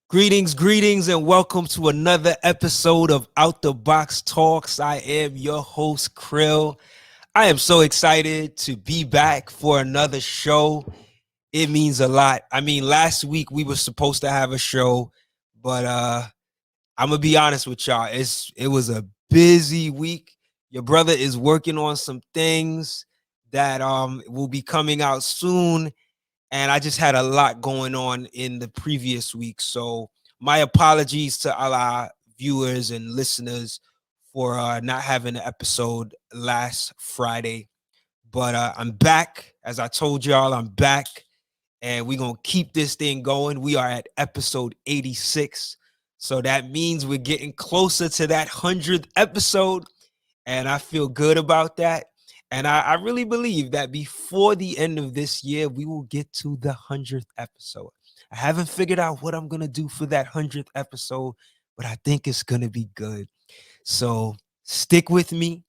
Greetings, and welcome to another episode of Out the Box Talks. I am your host, Krill. I am so excited to be back for another show. It means a lot. I mean, last week we were supposed to have a show, but I'm gonna be honest with y'all. It was a busy week. Your brother is working on some things that will be coming out soon, and I just had a lot going on in the previous week. So my apologies to all our viewers and listeners for not having an episode last Friday. But I'm back. As I told y'all, I'm back, and we're going to keep this thing going. We are at episode 86. So that means we're getting closer to that 100th episode, and I feel good about that. And I really believe that before the end of this year, we will get to the 100th episode. I haven't figured out what I'm going to do for that 100th episode, but I think it's going to be good. So stick with me.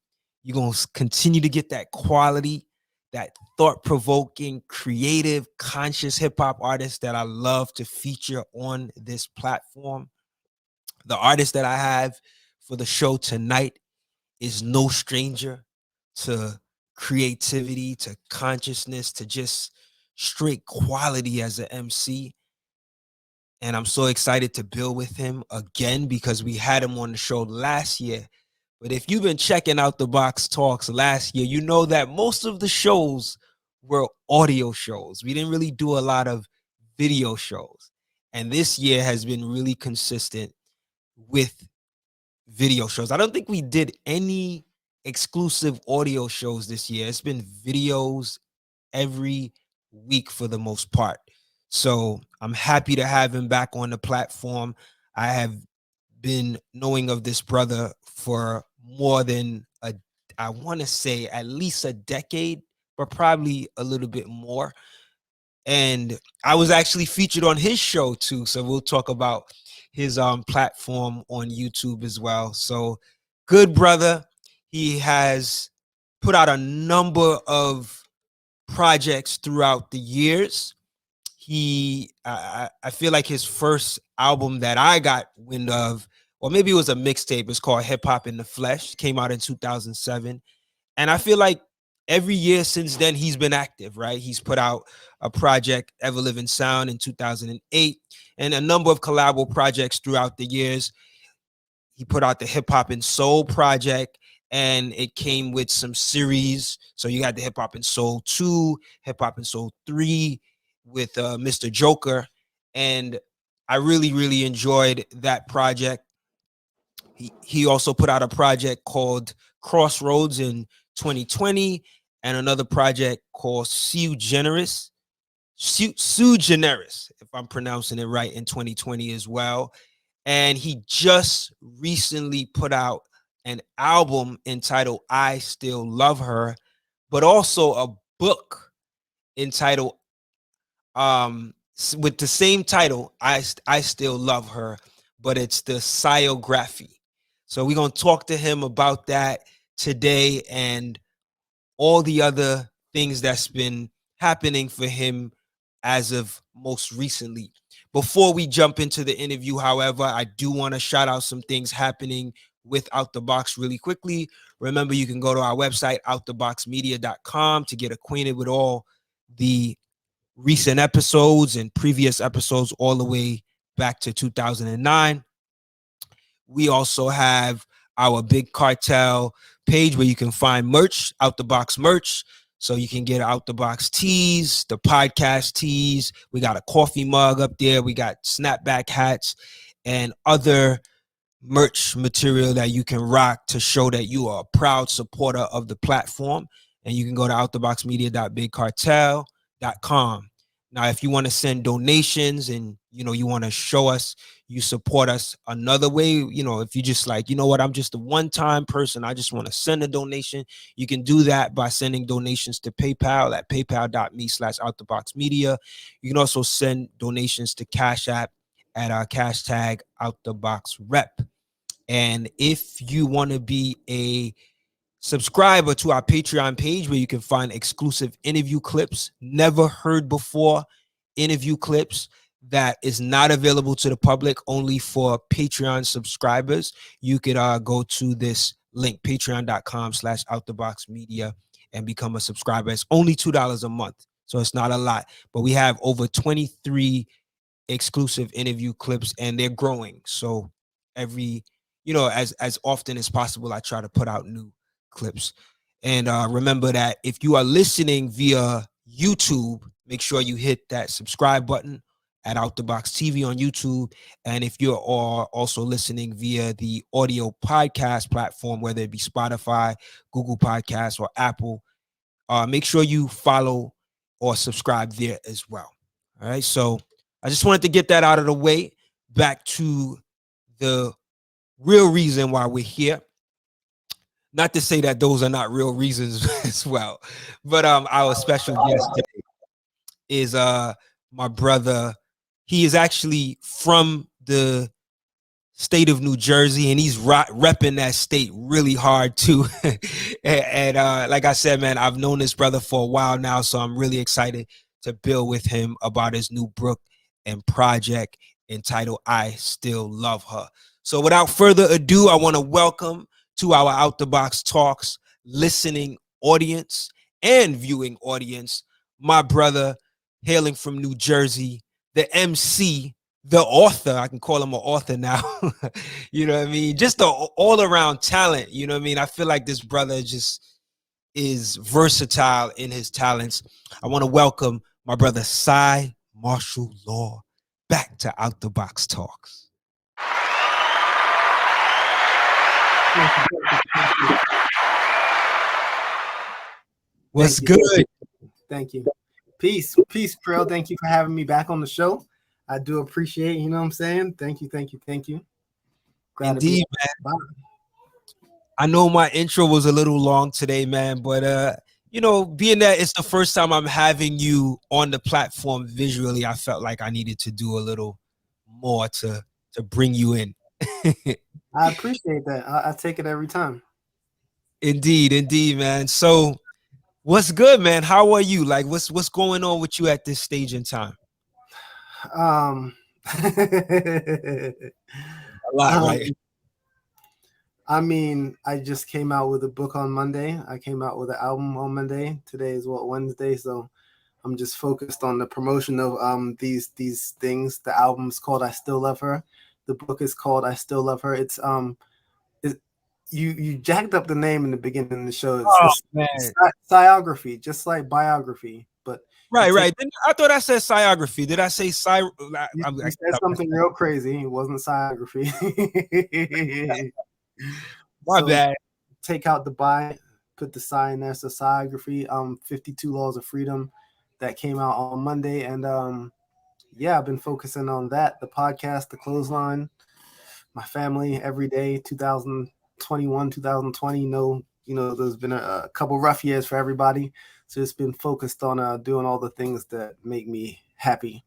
You're going to continue to get that quality, that thought-provoking, creative, conscious hip-hop artist that I love to feature on this platform. The artist that I have for the show tonight is no stranger to creativity, to consciousness, to just straight quality as an MC. And I'm so excited to build with him again because we had him on the show last year. But if you've been checking out the Box Talks last year, you know that most of the shows were audio shows. We didn't really do a lot of video shows. And this year has been really consistent with video shows. I don't think we did any exclusive audio shows this year. It's been videos every week for the most part. So I'm happy to have him back on the platform. I have been knowing of this brother for more than I want to say at least a decade, but probably a little bit more. And I was actually featured on his show too. So we'll talk about his platform on YouTube as well. So good brother. He has put out a number of projects throughout the years. I feel like his first album that I got wind of, or maybe it was a mixtape, it's called Hip Hop in the Flesh, came out in 2007. And I feel like every year since then, he's been active, right? He's put out a project, Ever Living Sound, in 2008, and a number of collabo projects throughout the years. He put out the Hip Hop and Soul project, and it came with some series. So you got the Hip Hop and Soul 2, Hip Hop and Soul 3 with Mr. Joker. And I really, really enjoyed that project. He also put out a project called Crossroads in 2020 and another project called Sue Generis, if I'm pronouncing it right, in 2020 as well. And he just recently put out an album entitled I Still Love Her, but also a book entitled with the same title, I Still Love Her, but it's the Psyography. So we're going to talk to him about that today and all the other things that's been happening for him as of most recently. Before we jump into the interview, however, I do want to shout out some things happening with Out the Box really quickly. Remember, you can go to our website, outtheboxmedia.com, to get acquainted with all the recent episodes and previous episodes all the way back to 2009. We also have our Big Cartel page where you can find merch, Out the Box merch. So you can get Out the Box tees, the podcast tees. We got a coffee mug up there. We got snapback hats and other merch material that you can rock to show that you are a proud supporter of the platform. And you can go to outtheboxmedia.bigcartel.com. Now, if you want to send donations and, you want to show us you support us another way, if you just like, what, I'm just a one-time person, I just want to send a donation, you can do that by sending donations to PayPal at paypal.me/outtheboxmedia. You can also send donations to Cash App at our cash tag outtheboxrep. And if you want to be a subscriber to our Patreon page where you can find exclusive interview clips, never heard before interview clips that is not available to the public, only for Patreon subscribers. You could go to this link, patreon.com/outtheboxmedia, and become a subscriber. It's only $2 a month, so it's not a lot. But we have over 23 exclusive interview clips, and they're growing. So every, as often as possible, I try to put out new clips. And remember that if you are listening via YouTube, make sure you hit that subscribe button at Out the Box TV on YouTube. And if you're also listening via the audio podcast platform, whether it be Spotify, Google Podcasts, or Apple, make sure you follow or subscribe there as well. All right. So I just wanted to get that out of the way. Back to the real reason why we're here. Not to say that those are not real reasons as well, but our special guest today is my brother. He is actually from the state of New Jersey, and he's repping that state really hard too. and like I said, man, I've known this brother for a while now, so I'm really excited to build with him about his new book and project entitled I Still Love Her. So without further ado, I want to welcome to our Out the Box Talks listening audience and viewing audience, my brother hailing from New Jersey, the MC, the author. I can call him an author now. You know what I mean? Just the all-around talent. You know what I mean? I feel like this brother just is versatile in his talents. I want to welcome my brother Cymarshall Law back to Out the Box Talks. What's good? Thank you. Peace, Krill. Thank you for having me back on the show. I do appreciate, you know what I'm saying? Thank you. Glad indeed, man. I know my intro was a little long today, man, but being that it's the first time I'm having you on the platform visually, I felt like I needed to do a little more to bring you in. I appreciate that. I take it every time. Indeed, man. So what's good, man? How are you? Like, what's going on with you at this stage in time? A lot, right? I mean, I just came out with a book on Monday. I came out with an album on Monday. Today is Wednesday, so I'm just focused on the promotion of these things. The album's called I Still Love Her. The book is called I Still Love Her. It's you jacked up the name in the beginning of the show. It's biography, just like biography, but right. I thought I said biography. Did I say you said something real crazy. It wasn't biography. My bad. Take out the bi, put the sign in there. So biography, 52 Laws of Freedom, that came out on Monday, and I've been focusing on that. The podcast, the clothesline, my family every day. 2021, 2020. There's been a couple rough years for everybody. So it's been focused on doing all the things that make me happy,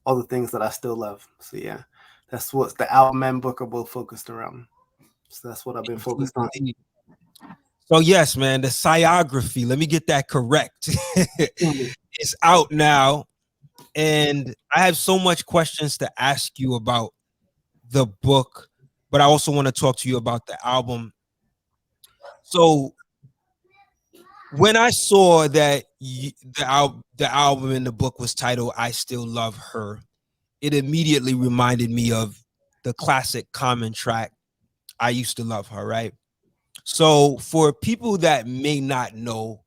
all the things that I still love. So yeah, that's what the album and book are both focused around. So that's what I've been focused on. So yes, man, the biography, let me get that correct. It's out now. And I have so much questions to ask you about the book, but I also want to talk to you about the album. So when I saw that the album in the book was titled I Still Love Her, it immediately reminded me of the classic Common track, I Used to Love Her, right? So for people that may not know,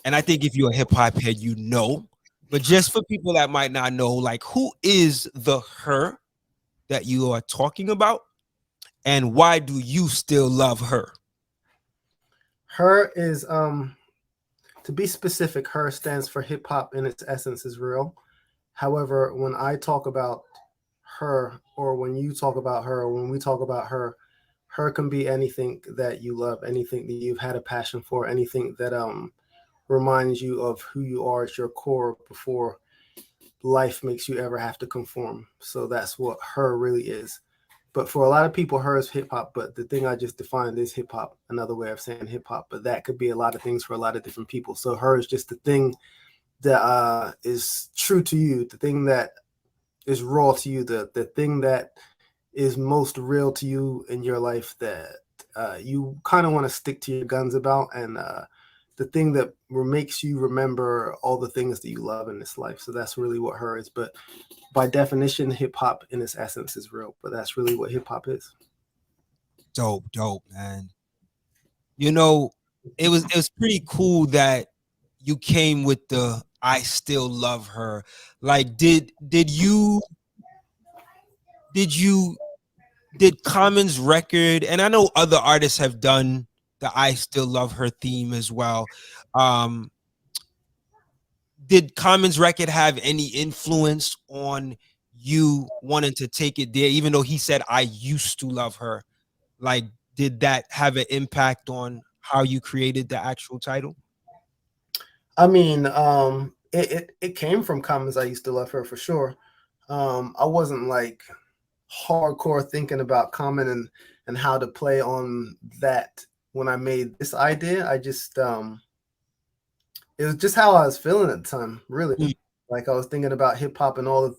and I think if you're a hip hop head, you know, but just for people that might not know, like, who is the her that you are talking about, and why do you still love her? Her is, to be specific, her stands for hip hop in its essence is real. However, when I talk about her, or when you talk about her, or when we talk about her, her can be anything that you love, anything that you've had a passion for, anything that reminds you of who you are at your core before life makes you ever have to conform. So that's what her really is. But for a lot of people, her is hip hop. But the thing I just defined is hip hop, another way of saying hip hop. But that could be a lot of things for a lot of different people. So her is just the thing that is true to you, the thing that is raw to you, the thing that is most real to you in your life that you kind of want to stick to your guns about, and the thing that makes you remember all the things that you love in this life. So that's really what her is. But by definition, hip hop in its essence is real. But that's really what hip hop is. Dope, man. You know, it was pretty cool that you came with the I Still Love Her. Like, did you did Common's record, and I know other artists have done the I Still Love Her theme as well. Um, did Common's record have any influence on you wanting to take it there, even though he said I used to love her? Like, did that have an impact on how you created the actual title? I mean, it came from comments. I used to love her for sure. I wasn't like hardcore thinking about Common and how to play on that when I made this idea. I just it was just how I was feeling at the time, really. Mm. Like I was thinking about hip hop and all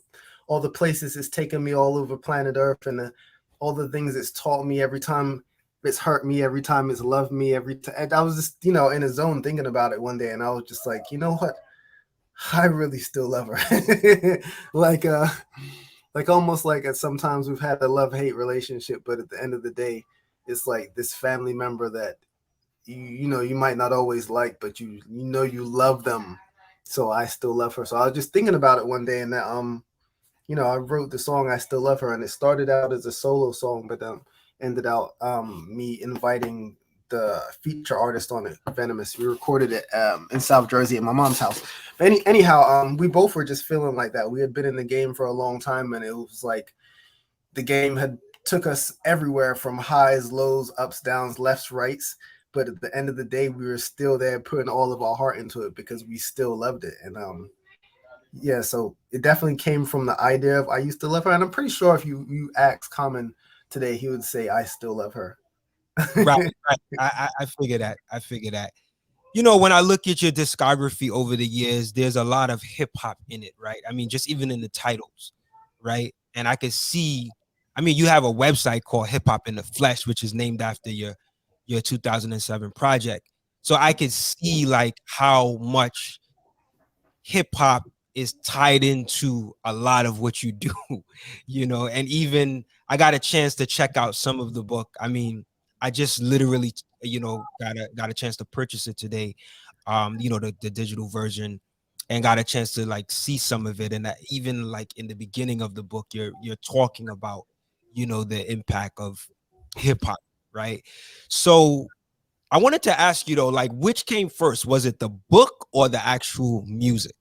the places it's taken me all over planet Earth, and all the things it's taught me every time it's hurt me, every time it's loved me, every time. I was just, in a zone thinking about it one day, and I was just like, you know what? I really still love her. like like almost like sometimes we've had a love-hate relationship, but at the end of the day, it's like this family member that you might not always like, but you love them. So I still love her. So I was just thinking about it one day, and that I wrote the song "I Still Love Her," and it started out as a solo song, but ended out me inviting the feature artist on it, Venomous. We recorded it in South Jersey at my mom's house. But anyhow, we both were just feeling like that. We had been in the game for a long time, and it was like the game had took us everywhere from highs, lows, ups, downs, lefts, rights. But at the end of the day, we were still there putting all of our heart into it because we still loved it. And yeah, so it definitely came from the idea of I used to love her. And I'm pretty sure if you ask Common today, he would say I still love her. Right, right. I figure that. I figure that. When I look at your discography over the years, there's a lot of hip hop in it, right? I mean, just even in the titles, right? And I could see, I mean, you have a website called Hip Hop in the Flesh, which is named after your 2007 project. So I could see like how much hip hop is tied into a lot of what you do, and even I got a chance to check out some of the book. I mean, I just literally, got a chance to purchase it today, the digital version, and got a chance to like see some of it. And even like in the beginning of the book, you're talking about, the impact of hip hop, right? So I wanted to ask you though, like, which came first? Was it the book or the actual music?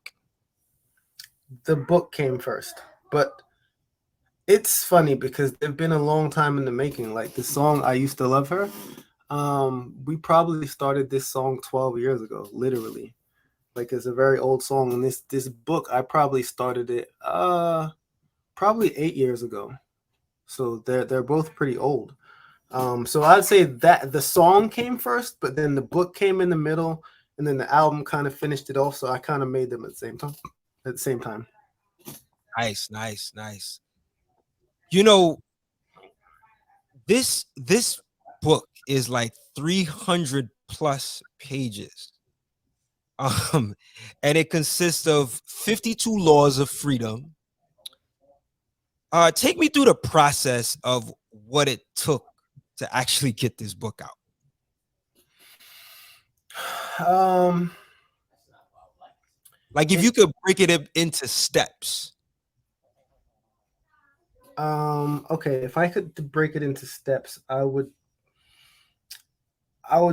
The book came first, but it's funny because they've been a long time in the making. Like the song "I Used to Love Her," we probably started this song 12 years ago, literally. Like it's a very old song, and this book I probably started it probably 8 years ago. So they're both pretty old. So I'd say that the song came first, but then the book came in the middle, and then the album kind of finished it off. So I kind of made them at the same time. At the same time. Nice, nice, nice. You know, this book is like 300 plus pages. Um, and it consists of 52 laws of freedom. Take me through the process of what it took to actually get this book out. Um, Like if it, you could break it into steps. okay, if I could break it into steps, I would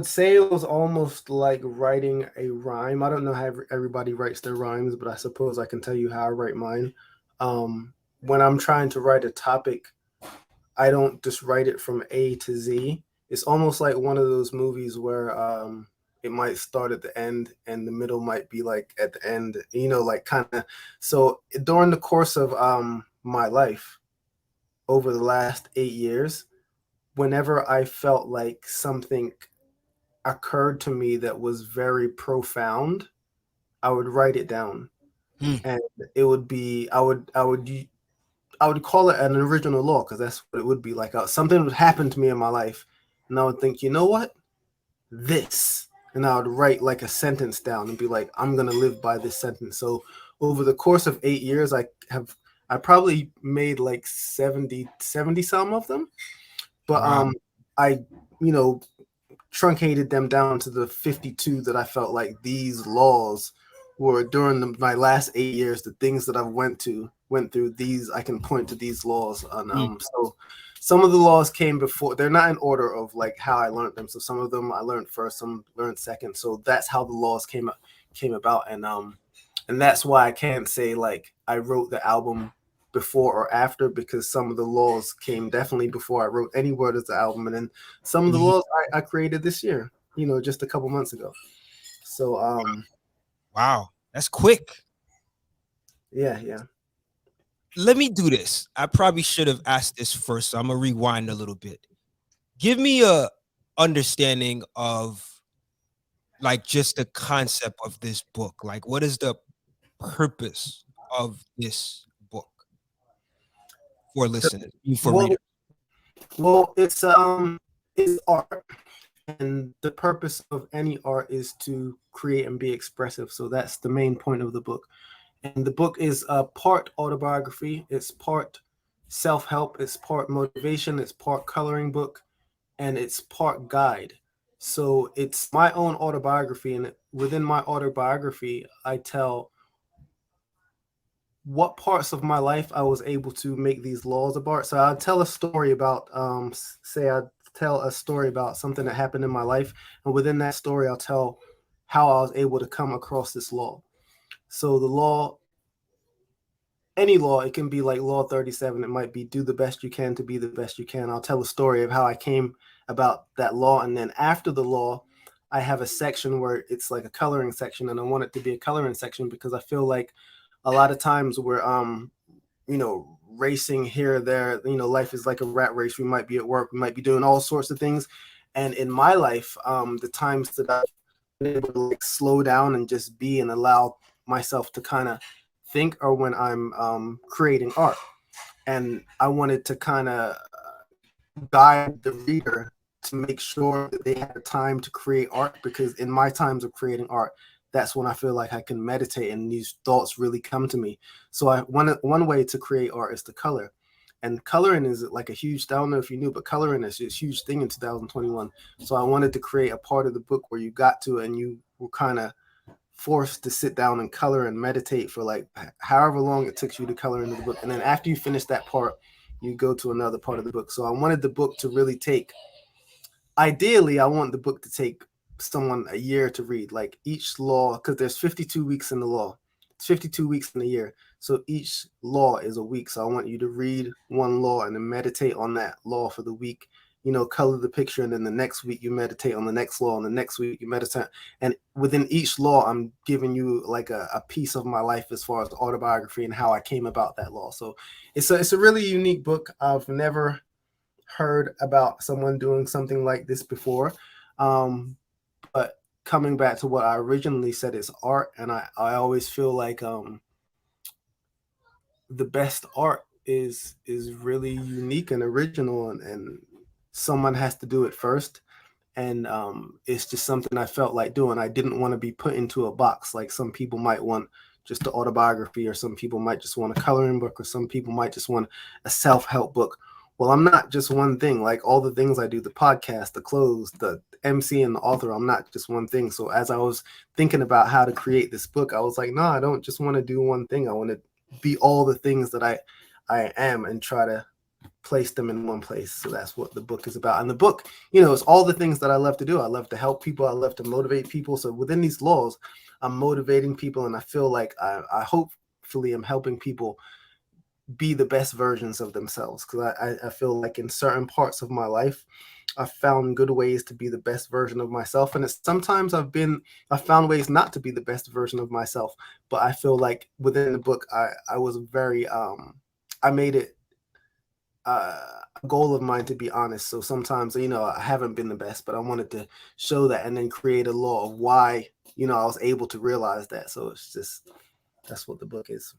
say it was almost like writing a rhyme. I don't know how everybody writes their rhymes, but I suppose I can tell you how I write mine. When I'm trying to write a topic, I don't just write it from A to Z. It's almost like one of those movies where it might start at the end and the middle might be like at the end, like kind of. So during the course of my life over the last 8 years, whenever I felt like something occurred to me that was very profound, I would write it down, Hmm. and it would be I would I would call it an original law because that's what it would be like. Something would happen to me in my life, and I would think, you know what, this, and I would write like a sentence down and be like, I'm gonna live by this sentence. So over the course of 8 years, I probably made like 70 some of them, but Wow. I you know truncated them down to the 52 that I felt like these laws were during my last 8 years. The things that I went through these, I can point to these laws. And Mm. so some of the laws came before. They're not in order of like how I learned them. So some of them I learned first, some learned second. So that's how the laws came about. And that's why I can't say like I wrote the album before or after, because some of the laws came definitely before I wrote any word of the album, and then some of the Mhm. laws I created this year, just a couple months ago. So Wow, that's quick. yeah. Let me do this. I probably should have asked this first, so I'm gonna rewind a little bit. Give me a understanding of like just the concept of this book. Like, what is the purpose of this book for listeners, for Well, readers? it's art, and the purpose of any art is to create and be expressive. So that's the main point of the book. And the book is part autobiography, it's part self-help, it's part motivation, it's part coloring book, and it's part guide. So it's my own autobiography, and within my autobiography, I tell what parts of my life I was able to make these laws about. So I'll tell a story about, say, I tell a story about something that happened in my life, and within that story, I'll tell how I was able to come across this law. So the law, any law, it can be like Law 37. It might be do the best you can to be the best you can. I'll tell a story of how I came about that law. And then after the law, I have a section where it's like a coloring section. And I want it to be a coloring section because I feel like a lot of times we're, racing here, there, life is like a rat race. We might be at work, we might be doing all sorts of things. And in my life, the times that I've been able to like slow down and just be and allow myself to kind of think are when I'm creating art. And I wanted to kind of guide the reader to make sure that they had time to create art, because in my times of creating art, that's when I feel like I can meditate and these thoughts really come to me. So one way to create art is to color. And coloring is like a huge, I don't know if you knew, but coloring is a huge thing in 2021. So I wanted to create a part of the book where you got to and you were kind of forced to sit down and color and meditate for like however long it took you to color into the book. And then after you finish that part, you go to another part of the book. So I wanted the book to really take, ideally, I want the book to take someone a year to read. Like each law, because there's 52 weeks in the law, it's 52 weeks in a year. So each law is a week. So I want you to read one law and then meditate on that law for the week. Color the picture, and then the next week you meditate on the next law, and the next week you meditate. And within each law, I'm giving you like a piece of my life as far as autobiography and how I came about that law. So it's a really unique book. I've never heard about someone doing something like this before. But coming back to what I originally said, is art, and I always feel like the best art is really unique and original, and someone has to do it first. And it's just something I felt like doing. I didn't want to be put into a box like some people might want just the autobiography, or some people might just want a coloring book, or some people might just want a self-help book. Well, I'm not just one thing. Like all the things I do, the podcast, the clothes, the MC, and the author, I'm not just one thing. So as I was thinking about how to create this book, I was like, no, I don't just want to do one thing. I want to be all the things that I am, and try to place them in one place. So that's what the book is about. And the book, is all the things that I love to do. I love to help people. I love to motivate people. So within these laws, I'm motivating people, and I feel like I hopefully am helping people be the best versions of themselves. Because I feel like in certain parts of my life, I found good ways to be the best version of myself. And sometimes I found ways not to be the best version of myself. But I feel like within the book, I was very, I made it a goal of mine to be honest. So sometimes, I haven't been the best, but I wanted to show that and then create a law of why, I was able to realize that. So it's just, that's what the book is.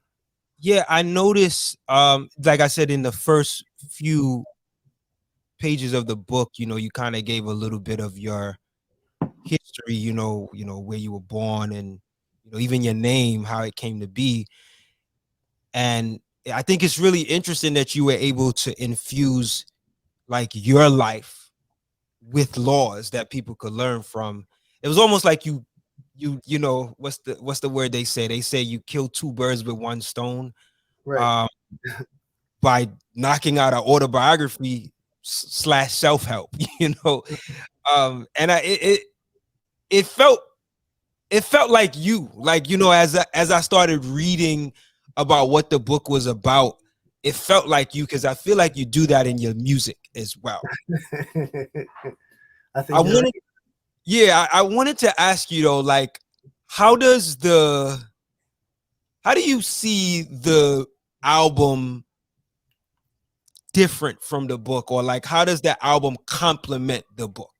Yeah, I noticed, like I said, in the first few pages of the book, you kind of gave a little bit of your history, where you were born and, even your name, how it came to be. And I think it's really interesting that you were able to infuse like your life with laws that people could learn from. It was almost like what's the word they say? They say you kill two birds with one stone. Right. Um, by knocking out an autobiography slash self help, and it felt like as I started reading about what the book was about, it felt like you because I feel like you do that in your music as well. I I think you're wanted, right. yeah, I wanted to ask you though, like, how does the how do you see the album different from the book, or like how does that album complement the book?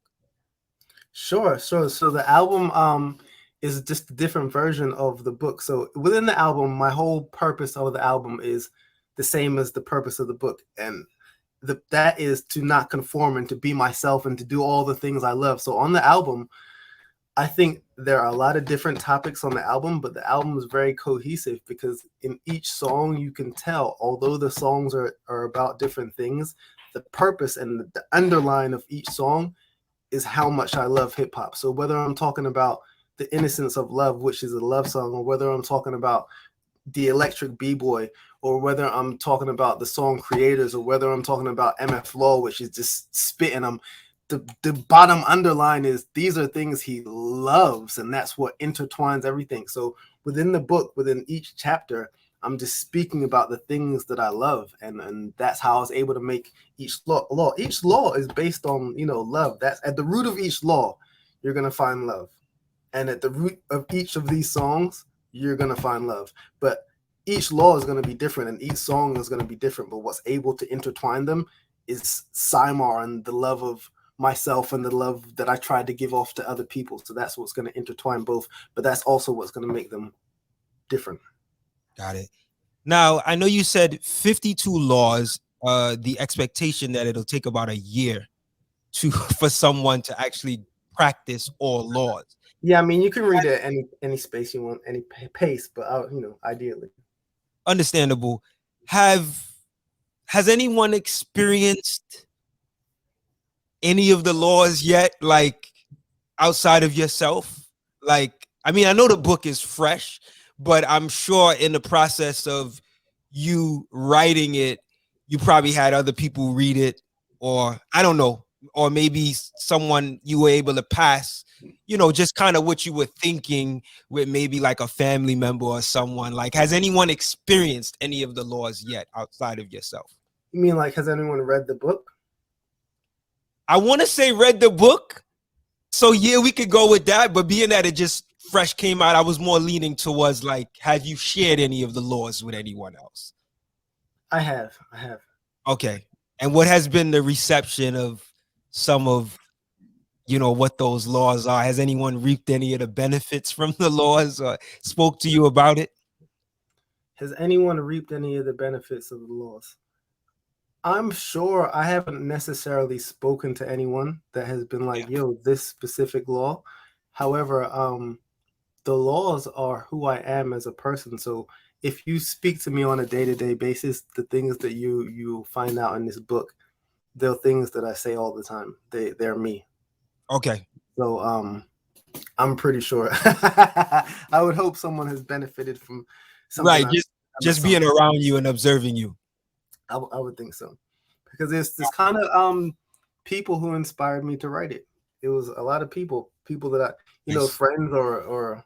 Sure, sure. So the album is just a different version of the book. So within the album, my whole purpose of the album is the same as the purpose of the book. And that is to not conform and to be myself and to do all the things I love. So on the album, I think there are a lot of different topics on the album, but the album is very cohesive because in each song you can tell, although the songs are about different things, the purpose and the underline of each song is how much I love hip hop. So whether I'm talking about the innocence of love, which is a love song, or whether I'm talking about the electric b-boy, or whether I'm talking about the song creators, or whether I'm talking about MF Law, which is just spitting them, the bottom underline is these are things he loves, and that's what intertwines everything. So within the book, within each chapter, I'm just speaking about the things that I love, and that's how I was able to make each law. Each law is based on love. That's at the root of each law. You're gonna find love, and at the root of each of these songs, you're gonna find love. But each law is gonna be different, and each song is gonna be different. But what's able to intertwine them is Cymar and the love of myself and the love that I tried to give off to other people. So that's what's going to intertwine both, but that's also what's going to make them different. Got it. Now, I know you said 52 laws, the expectation that it'll take about a year to for someone to actually practice all laws. Yeah, I mean, you can read it any space you want, any pace, but ideally. Understandable. Have has anyone experienced any of the laws yet, like outside of yourself? Like, I mean, I know the book is fresh, but I'm sure in the process of you writing it, you probably had other people read it, or I don't know, or maybe someone you were able to pass, just kind of what you were thinking with maybe like a family member or someone. Like, has anyone experienced any of the laws yet outside of yourself? You mean like has anyone read the book? I want to say read the book. So yeah, we could go with that. But being that it just fresh came out, I was more leaning towards like, have you shared any of the laws with anyone else? I have. I have. Okay. And what has been the reception of some of what those laws are? Has anyone reaped any of the benefits from the laws or spoke to you about it? Has anyone reaped any of the benefits of the laws? I'm sure I haven't necessarily spoken to anyone that has been Yeah. like, yo, this specific law. However, the laws are who I am as a person. So if you speak to me on a day-to-day basis, the things that you find out in this book, they're things that I say all the time. They're me. Okay. So I'm pretty sure. I would hope someone has benefited from something Right. I've done at Just some being point. around you and observing you. I would think so. Because there's this kind of people who inspired me to write it. It was a lot of people that Nice. friends or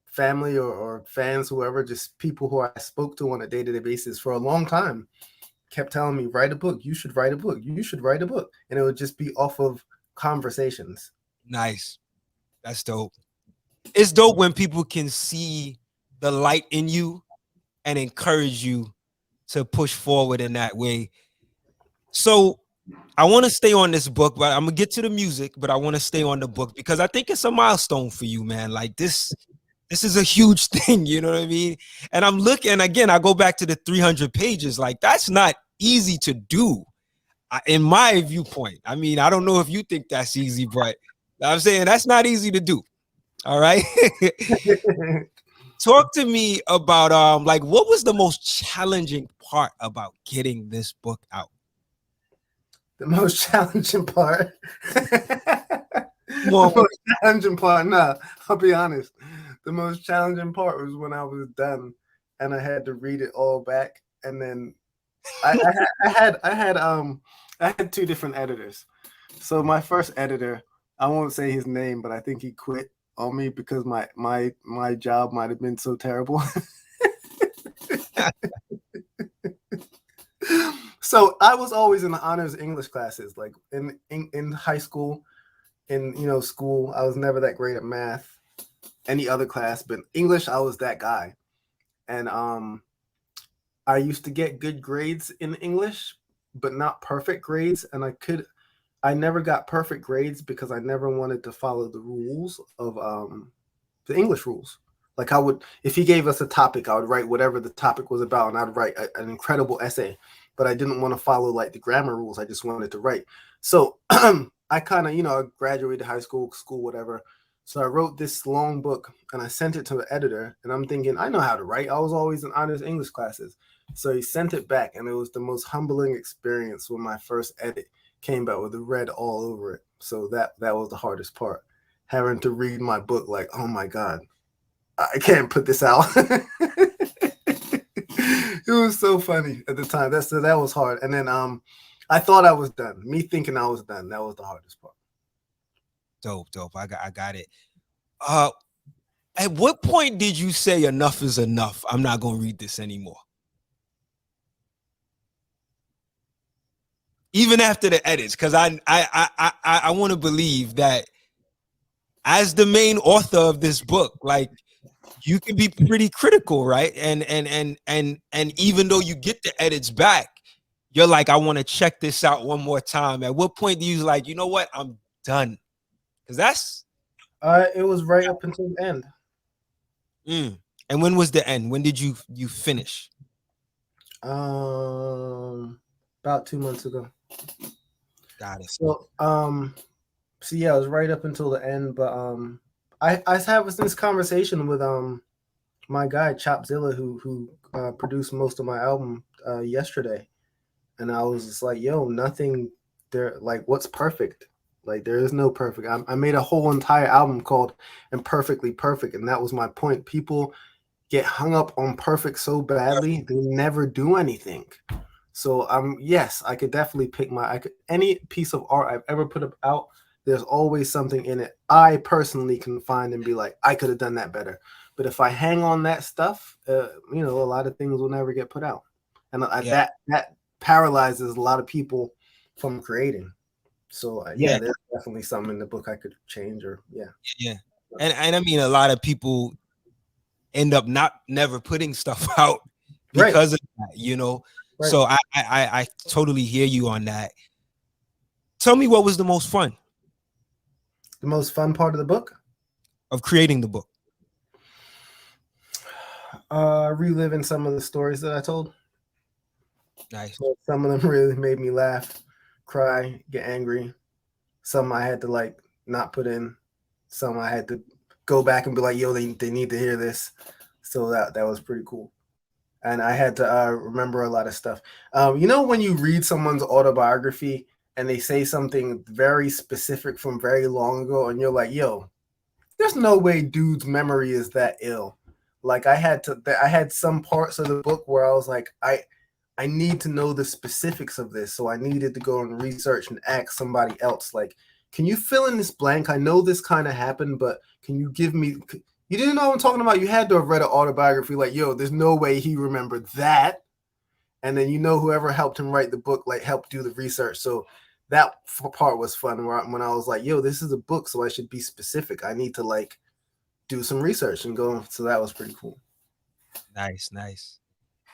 family or fans, whoever, just people who I spoke to on a day-to-day basis for a long time kept telling me, write a book, you should write a book, you should write a book. And it would just be off of conversations. Nice. That's dope. It's dope when people can see the light in you and encourage you to push forward in that way. So I want to stay on this book, but I'm gonna get to the music, but I want to stay on the book because I think it's a milestone for you, man. Like this This is a huge thing, you know what I mean? And I'm looking again, I go back to the 300 pages. Like, that's not easy to do, in my viewpoint. I mean, I don't know if you think that's easy, but I'm saying that's not easy to do. All right. Talk to me about like, what was the most challenging part about getting this book out? The most challenging part. Well, The most challenging part. Nah, I'll be honest. The most challenging part was when I was done and I had to read it all back. And then I had two different editors. So my first editor, I won't say his name, but I think he quit on me because my job might have been so terrible. So I was always in the honors English classes, like in high school, in school. I was never that great at math, any other class, but English, I was that guy. And I used to get good grades in English, but not perfect grades. And I never got perfect grades because I never wanted to follow the rules of the English rules. Like I would, if he gave us a topic, I would write whatever the topic was about, and I'd write an incredible essay. But I didn't want to follow like the grammar rules. I just wanted to write. So I kind of, graduated high school, whatever. So I wrote this long book and I sent it to the editor. And I'm thinking, I know how to write. I was always in honors English classes. So he sent it back, and it was the most humbling experience when my first edit came back with the red all over it. So that was the hardest part, having to read my book like, oh my God, I can't put this out. It was so funny at the time. That was hard. And then I thought I was done. Me thinking I was done. That was the hardest part. Dope. I got it. At what point did you say enough is enough? I'm not gonna read this anymore. Even after the edits, because I want to believe that as the main author of this book, like, you can be pretty critical, right? And even though you get the edits back, you're like, I want to check this out one more time. At what point do you like, you know what, I'm done? Because that's it was right up until the end. And when was the end? When did you finish? About 2 months ago. Got it. So yeah, it was right up until the end. But I was having this conversation with my guy Chopzilla, who produced most of my album yesterday, and I was just like, yo, nothing there, like, what's perfect? Like, there is no perfect. I made a whole entire album called Imperfectly Perfect, and that was my point. People get hung up on perfect so badly, they never do anything. So yes, I could definitely pick any piece of art I've ever put out, there's always something in it I personally can find and be like, I could have done that better. But if I hang on that stuff, a lot of things will never get put out. And that paralyzes a lot of people from creating. So there's definitely something in the book I could change, or and I mean, a lot of people end up never putting stuff out because of that, Right. So I totally hear you on that. Tell me, what was the most fun? The most fun part of the book? Of creating the book? Reliving some of the stories that I told. Nice. So some of them really made me laugh, cry, get angry. Some I had to like not put in. Some I had to go back and be like, yo, they need to hear this. So that was pretty cool. And I had to remember a lot of stuff. When you read someone's autobiography and they say something very specific from very long ago, and you're like, yo, there's no way dude's memory is that ill. Like, I had some parts of the book where I was like, I need to know the specifics of this. So I needed to go and research and ask somebody else, like, can you fill in this blank? I know this kind of happened, but can you give me... You didn't know what I'm talking about? You had to have read an autobiography like, yo, there's no way he remembered that. And then, whoever helped him write the book, like, helped do the research. So that part was fun, when I was like, yo, this is a book, so I should be specific. I need to, like, do some research and go. So that was pretty cool. Nice.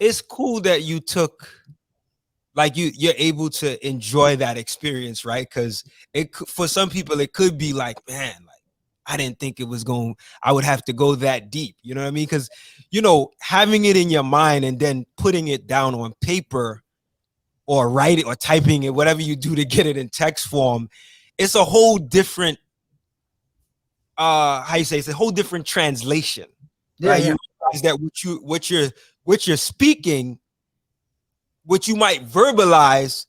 It's cool that you took, like, you're able to enjoy that experience, right? Because for some people, it could be like, man, like, I didn't think it was going, I would have to go that deep. You know what I mean? Because, having it in your mind and then putting it down on paper or write it or typing it, whatever you do to get it in text form, it's a whole different, how you say, it's a whole different translation, Yeah, right? yeah. You realize that what you're speaking, what you might verbalize,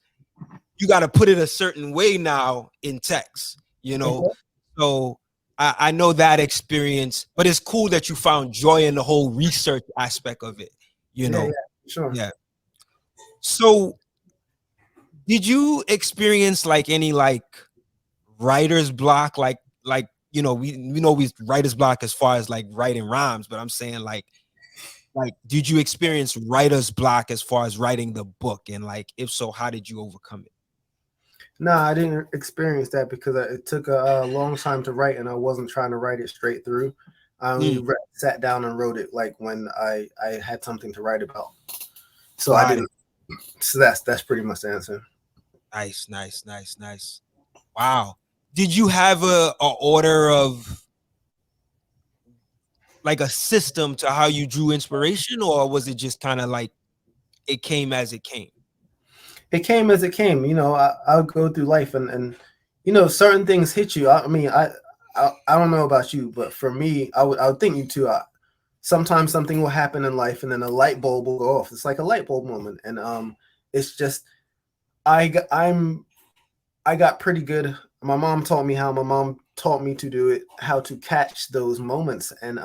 you got to put it a certain way now in text, So I know that experience, but it's cool that you found joy in the whole research aspect of it, Yeah, sure. Yeah. So did you experience like any like writer's block? We know we writer's block as far as like writing rhymes, but I'm saying like did you experience writer's block as far as writing the book? And like if so, how did you overcome it? No, I didn't experience that because it took a long time to write, and I wasn't trying to write it straight through. I only sat down and wrote it like when I had something to write about. So I didn't. So that's pretty much the answer. Nice. Wow. Did you have a order of like a system to how you drew inspiration, or was it just kind of like it came as it came? It came as it came. I'll go through life and certain things hit you. I mean, I don't know about you, but for me, I would think you too. Sometimes something will happen in life, and then a light bulb will go off. It's like a light bulb moment, and it's just I got pretty good. My mom taught me how. My mom taught me to do it, how to catch those moments, and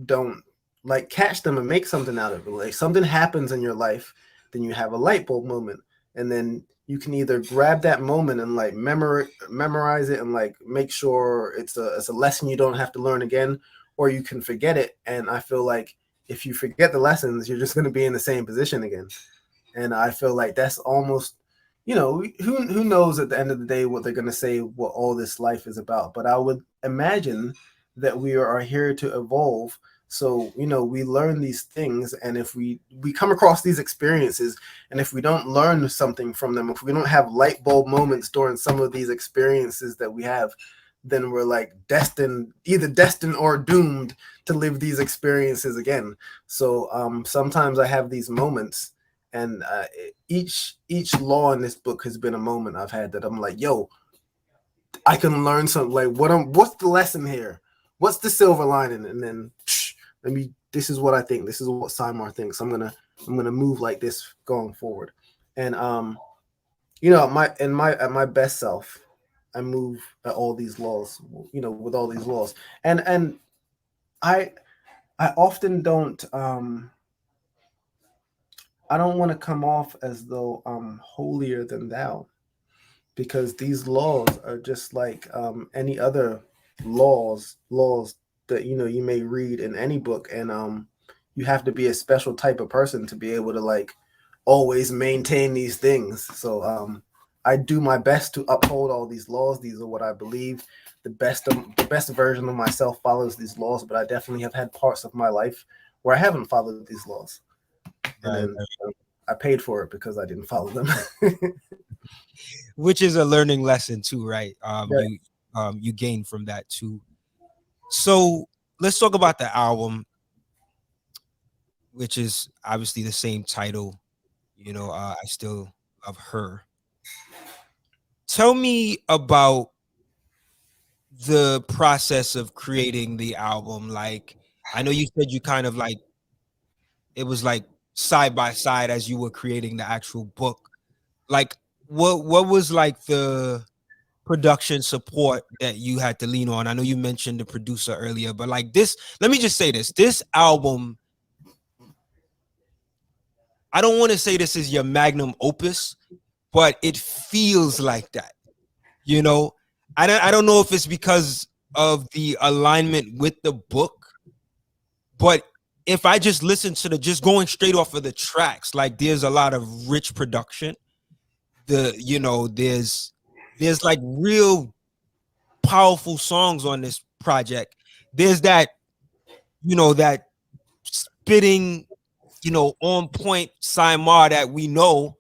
don't like catch them and make something out of it. Like something happens in your life, then you have a light bulb moment, and then you can either grab that moment and like memorize it and like make sure it's a lesson you don't have to learn again, or you can forget it. And I feel like if you forget the lessons, you're just going to be in the same position again. And I feel like that's almost, who knows at the end of the day what they're going to say, what all this life is about. But I would imagine that we are here to evolve. So, we learn these things, and if we come across these experiences, and if we don't learn something from them, if we don't have light bulb moments during some of these experiences that we have, then we're like either destined or doomed to live these experiences again. So sometimes I have these moments, and each law in this book has been a moment I've had that I'm like, yo, I can learn something. Like, what's the lesson here? What's the silver lining? And then this is what I think. This is what Cymar thinks. I'm gonna move like this going forward. And at my best self, I move at all these laws. With all these laws, and I often don't. I don't want to come off as though I'm holier than thou, because these laws are just like any other laws that you may read in any book, and you have to be a special type of person to be able to like always maintain these things. So I do my best to uphold all these laws. These are what I believe. The best version of myself follows these laws, but I definitely have had parts of my life where I haven't followed these laws, and then I paid for it because I didn't follow them. Which is a learning lesson too, right? Right. You gain from that too. So let's talk about the album, which is obviously the same title. I Still Love Her. Tell me about the process of creating the album. Like, I know you said you kind of like it was like side by side as you were creating the actual book. Like, what was like the production support that you had to lean on? I know you mentioned the producer earlier, but like this, let me just say this album, I don't want to say this is your magnum opus, but it feels like that. I don't know if it's because of the alignment with the book, but if I just listen to just going straight off of the tracks, like there's a lot of rich production. There's like real powerful songs on this project. There's that spitting, on point Cymar that we know,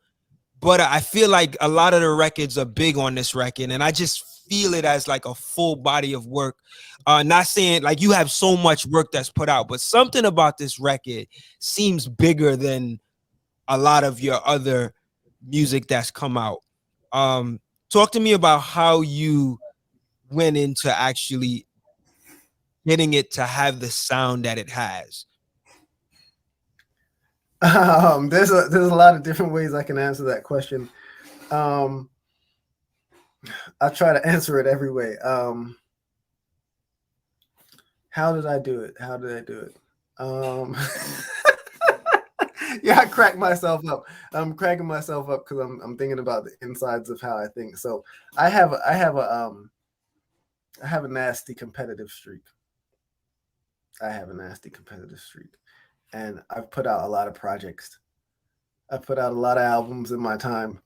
but I feel like a lot of the records are big on this record, and I just feel it as like a full body of work. Not saying like you have so much work that's put out, but something about this record seems bigger than a lot of your other music that's come out. Talk to me about how you went into actually getting it to have the sound that it has. There's a lot of different ways I can answer that question. Um, I try to answer it every way. How did I do it? How did I do it? Yeah, I crack myself up. I'm cracking myself up because I'm thinking about the insides of how I think. So I have a nasty competitive streak. I have a nasty competitive streak, and I've put out a lot of projects. I put out a lot of albums in my time,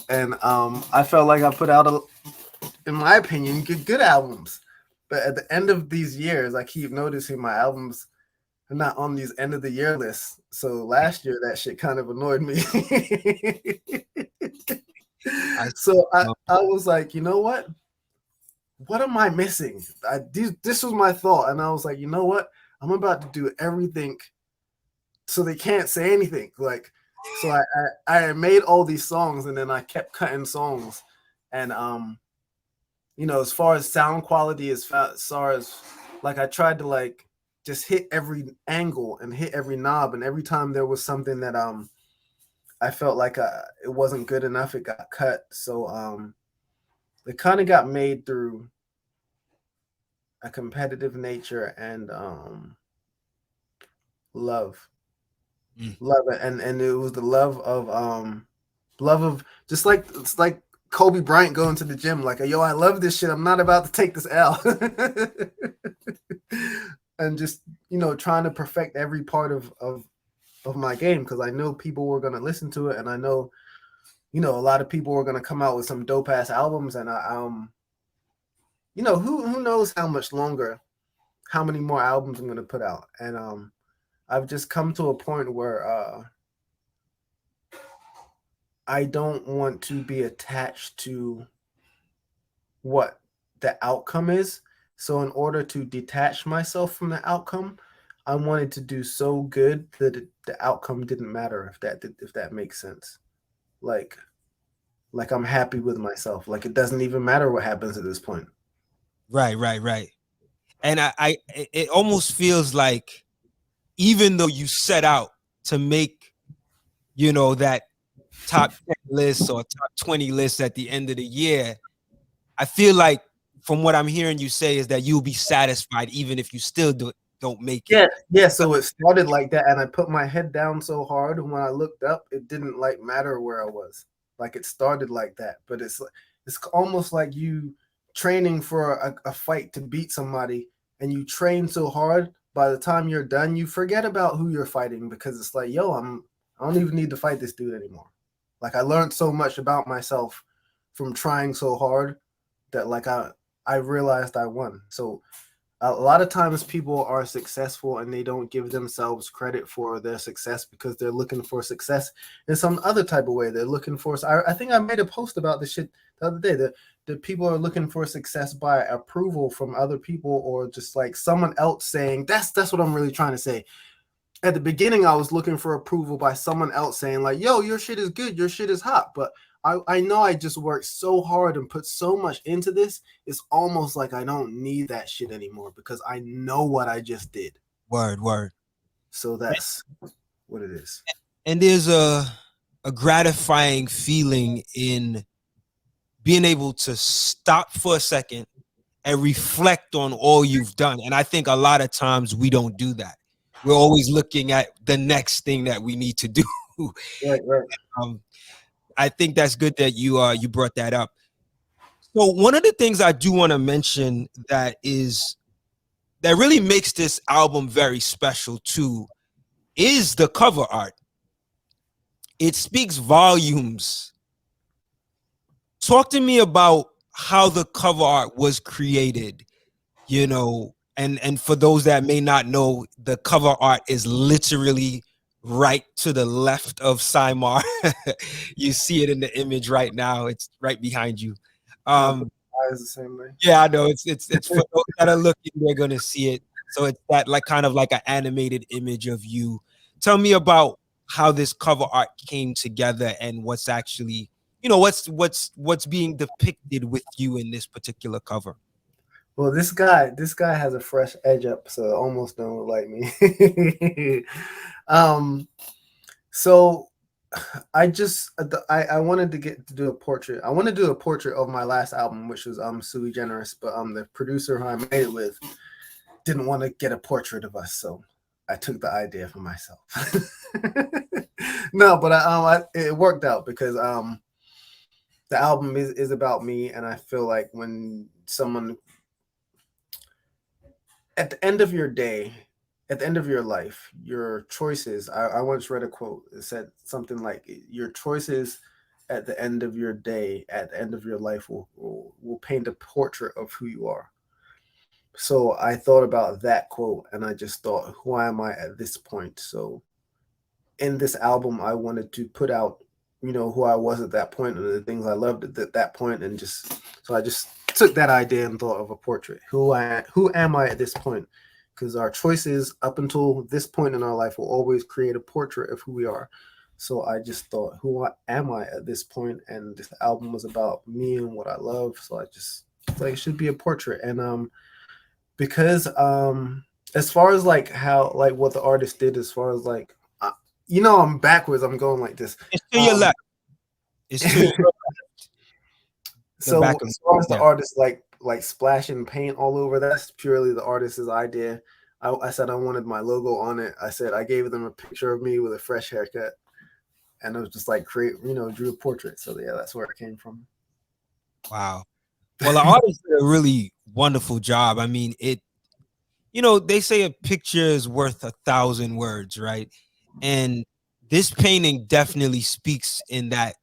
and I felt like I put out in my opinion, good albums. But at the end of these years, I keep noticing my albums are not on these end of the year lists. So last year, that shit kind of annoyed me. So I was like, you know what? What am I missing? This was my thought. And I was like, you know what? I'm about to do everything so they can't say anything. Like, so I made all these songs and then I kept cutting songs. And as far as sound quality, as far as like I tried to like just hit every angle and hit every knob, and every time there was something that I felt like it wasn't good enough, it got cut. So it kind of got made through a competitive nature and love it, and it was the love of just like it's like Kobe Bryant going to the gym, like, yo, I love this shit. I'm not about to take this L. And just, trying to perfect every part of my game, because I know people were going to listen to it. And I know, a lot of people were going to come out with some dope ass albums. And who knows how much longer, how many more albums I'm going to put out. And I've just come to a point where I don't want to be attached to what the outcome is. So in order to detach myself from the outcome, I wanted to do so good that the outcome didn't matter, if that makes sense. Like I'm happy with myself. Like it doesn't even matter what happens at this point. Right. And it almost feels like even though you set out to make, that top 10 list or top 20 list at the end of the year, I feel like from what I'm hearing you say is that you'll be satisfied even if you still don't make it. Yeah. So it started like that, and I put my head down so hard, and when I looked up, it didn't like matter where I was. Like it started like that, but it's almost like you training for a fight to beat somebody, and you train so hard. By the time you're done, you forget about who you're fighting, because it's like, yo, I don't even need to fight this dude anymore. Like I learned so much about myself from trying so hard that like I realized I won. So a lot of times people are successful and they don't give themselves credit for their success because they're looking for success in some other type of way. They're looking for, I think I made a post about this shit the other day, that people are looking for success by approval from other people, or just like someone else saying, that's what I'm really trying to say. At the beginning, I was looking for approval by someone else saying like, yo, your shit is good, your shit is hot. But I know I just worked so hard and put so much into this. It's almost like I don't need that shit anymore because I know what I just did. Word. So that's what it is. And there's a gratifying feeling in being able to stop for a second and reflect on all you've done. And I think a lot of times we don't do that. We're always looking at the next thing that we need to do. Right. I think that's good that you brought that up. So one of the things I do want to mention that really makes this album very special too is the cover art. It speaks volumes. Talk to me about how the cover art was created, and for those that may not know, the cover art is literally right to the left of Cymar. You see it in the image right now. It's right behind you. eyes the same way. Yeah, I know. It's for those that are looking, they're gonna see it. So it's that like kind of like an animated image of you. Tell me about how this cover art came together and what's actually, what's being depicted with you in this particular cover. Well, this guy has a fresh edge up, so it almost don't look like me. um, so I wanted to get to do a portrait. I want to do a portrait of my last album, which was Sui Generis, but the producer who I made it with didn't want to get a portrait of us, so I took the idea for myself. No, but it worked out because the album is about me, and I feel like when someone at the end of your day, at the end of your life, your choices. I once read a quote that said something like, "Your choices at the end of your day, at the end of your life, will paint a portrait of who you are." So I thought about that quote, and I just thought, who am I at this point? So in this album, I wanted to put out, who I was at that point and the things I loved at that point, and I just took that idea and thought of a portrait. Who am I at this point? Because our choices up until this point in our life will always create a portrait of who we are. So I just thought, am I at this point? And this album was about me and what I love. So I just like, it should be a portrait. And because as far as like how like what the artist did, as far as like I'm backwards. I'm going like this. It's to your left. It's to your so back of as far as the yeah. artist like splashing paint all over, that's purely the artist's idea. I said I wanted my logo on it. I said I gave them a picture of me with a fresh haircut, and it was just like drew a portrait. So yeah, that's where it came from. Wow. Well, the artist did a really wonderful job. I mean, they say a picture is worth 1,000 words, right? And this painting definitely speaks in that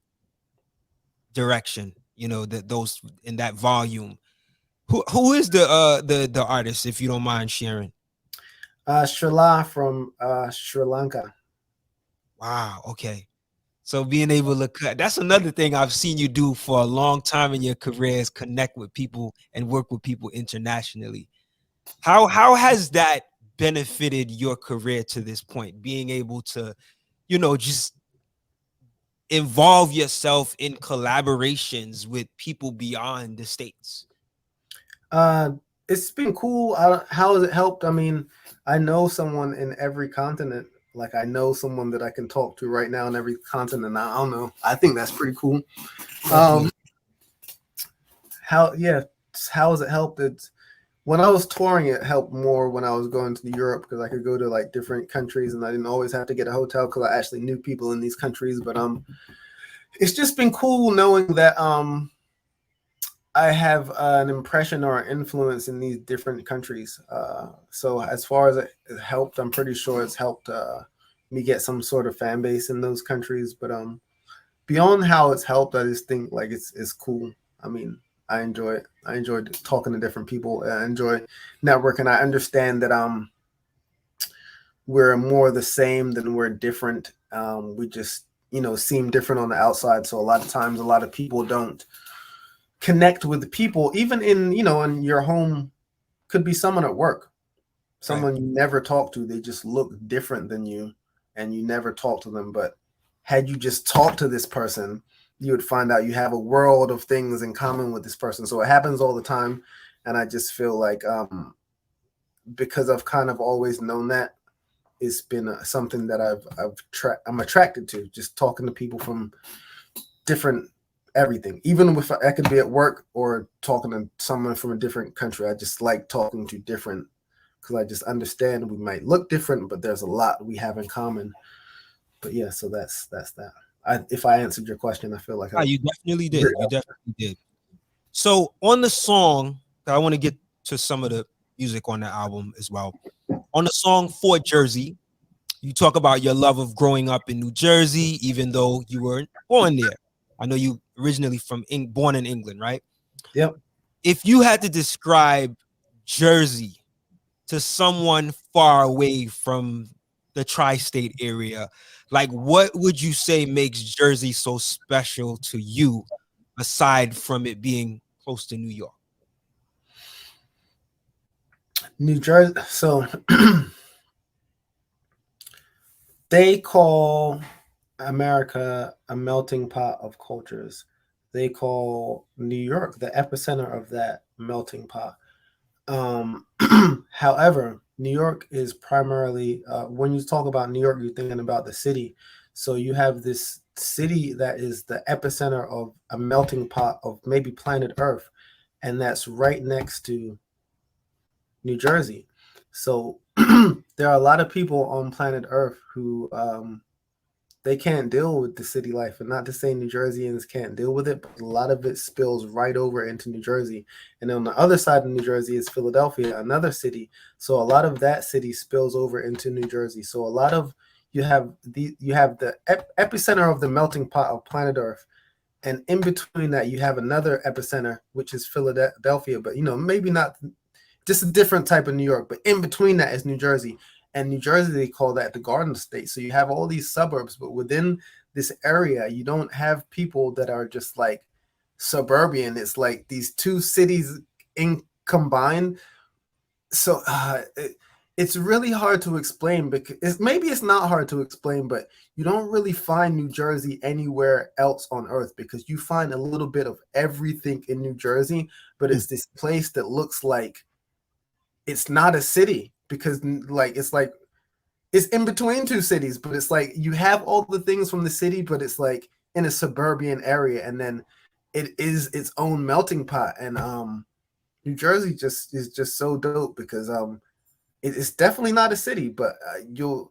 direction, that those in that volume. Who is the artist, if you don't mind sharing? Srila from Sri Lanka. Wow, okay. So being able to cut, that's another thing I've seen you do for a long time in your career, is connect with people and work with people internationally. How has that benefited your career to this point, being able to, just involve yourself in collaborations with people beyond the States? It's been cool. How has it helped? I mean, I know someone in every continent. Like I know someone that I can talk to right now in every continent. I don't know. I think that's pretty cool. How has it helped? It's when I was touring, it helped more when I was going to Europe, because I could go to like different countries and I didn't always have to get a hotel because I actually knew people in these countries. But it's just been cool knowing that I have an impression or an influence in these different countries. So as far as it helped, I'm pretty sure it's helped me get some sort of fan base in those countries. But beyond how it's helped, I just think like it's cool. I mean, I enjoy it. I enjoy talking to different people. I enjoy networking. I understand that we're more the same than we're different. We just seem different on the outside. So a lot of times, a lot of people don't connect with people, even in in your home. Could be someone at work, someone you never talk to. They just look different than you, and you never talk to them. But had you just talked to this person, you would find out you have a world of things in common with this person. So it happens all the time, and I just feel like because I've kind of always known that, it's been something that I'm attracted to, just talking to people from different everything. Even if I could be at work or talking to someone from a different country, I just like talking to different, because I just understand we might look different, but there's a lot we have in common. But yeah, so that's that. If I answered your question, I feel like You definitely did. You definitely did. So on the song, I want to get to some of the music on the album as well. On the song For Jersey, you talk about your love of growing up in New Jersey, even though you weren't born there. I know you originally born in England, right? Yep. If you had to describe Jersey to someone far away from the tri-state area, like what would you say makes Jersey so special to you, aside from it being close to New York? New Jersey. So they call America a melting pot of cultures. They call New York the epicenter of that melting pot. Um, However, New York is primarily, when you talk about New York, you're thinking about the city. So you have this city that is the epicenter of a melting pot of maybe planet Earth, and that's right next to New Jersey. So there are a lot of people on planet Earth who they can't deal with the city life, and not to say New Jerseyans can't deal with it, but a lot of it spills right over into New Jersey. And on the other side of New Jersey is Philadelphia, another city. So a lot of that city spills over into New Jersey. So a lot of you have the epicenter of the melting pot of planet Earth, and in between that you have another epicenter, which is Philadelphia, but maybe not, just a different type of New York. But in between that is New Jersey. And New Jersey, they call that the Garden State. So you have all these suburbs, but within this area, you don't have people that are just like suburban. It's like these two cities in combined. So it's really hard to explain, because maybe it's not hard to explain, but you don't really find New Jersey anywhere else on earth, because you find a little bit of everything in New Jersey, but it's this place that looks like it's not a city, because it's in between two cities, but it's like you have all the things from the city, but it's like in a suburban area, and then it is its own melting pot. And New Jersey just is just so dope, because it's definitely not a city, but you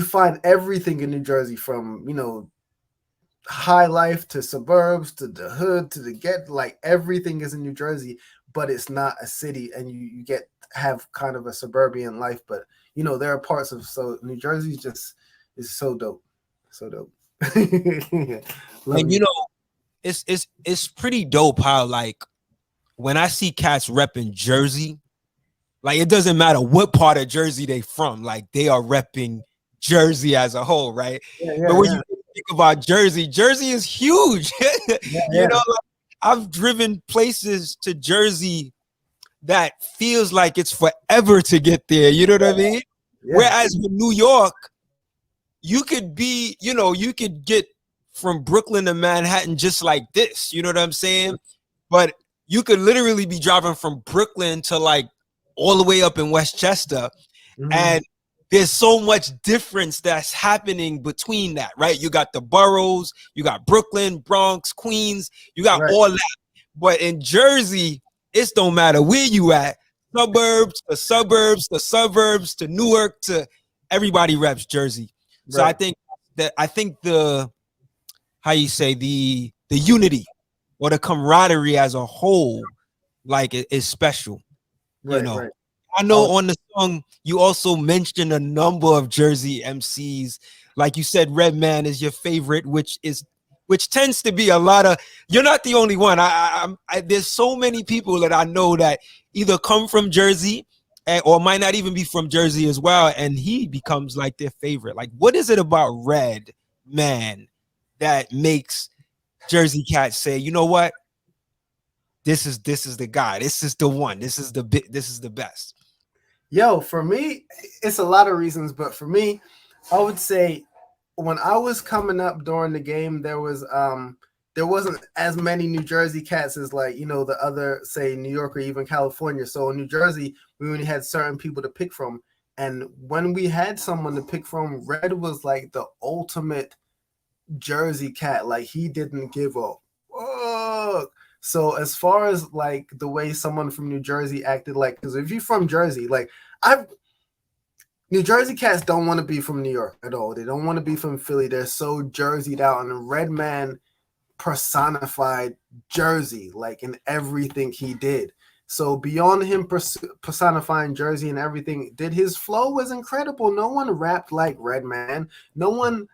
find everything in New Jersey, from high life to suburbs to the hood to the like everything is in New Jersey, but it's not a city, and you get have kind of a suburban life. But there are parts of, so New Jersey just is so dope, so dope. Love And you. it's pretty dope how, like, when I see cats repping Jersey, like, it doesn't matter what part of Jersey they from, like, they are repping Jersey as a whole, right? But when you think about Jersey, Jersey is huge. Yeah. Like, I've driven places to Jersey that feels like it's forever to get there. You know what I mean? Yeah. Whereas with New York, you could get from Brooklyn to Manhattan just like this. You know what I'm saying? But you could literally be driving from Brooklyn to, like, all the way up in Westchester, and there's so much difference that's happening between that, right? You got the boroughs, you got Brooklyn, Bronx, Queens, you got all that. But in Jersey, it don't matter where you at, suburbs to suburbs to suburbs to Newark to everybody reps Jersey. So I think the how you say the unity or the camaraderie as a whole, like, it is special. Right. I know on the song you also mentioned a number of Jersey MCs. Like you said, Redman is your favorite, which tends to be a lot of. You're not the only one. There's so many people that I know that either come from Jersey, or might not even be from Jersey as well, and he becomes like their favorite. Like, what is it about Redman that makes Jersey cats say, you know what? This is the guy. This is the one. This is the best. Yo, for me, it's a lot of reasons, but for me, I would say when I was coming up during the game, there wasn't as many New Jersey cats as, like, the other, say, New York or even California. So in New Jersey, we only had certain people to pick from. And when we had someone to pick from, Red was like the ultimate Jersey cat. Like, he didn't give a fuck. So as far as, like, the way someone from New Jersey acted, like, because if you're from Jersey, like, New Jersey cats don't want to be from New York at all. They don't want to be from Philly. They're so Jerseyed out, and Redman personified Jersey, like, in everything he did. So beyond him personifying Jersey and everything, his flow was incredible. No one rapped like Redman. No one.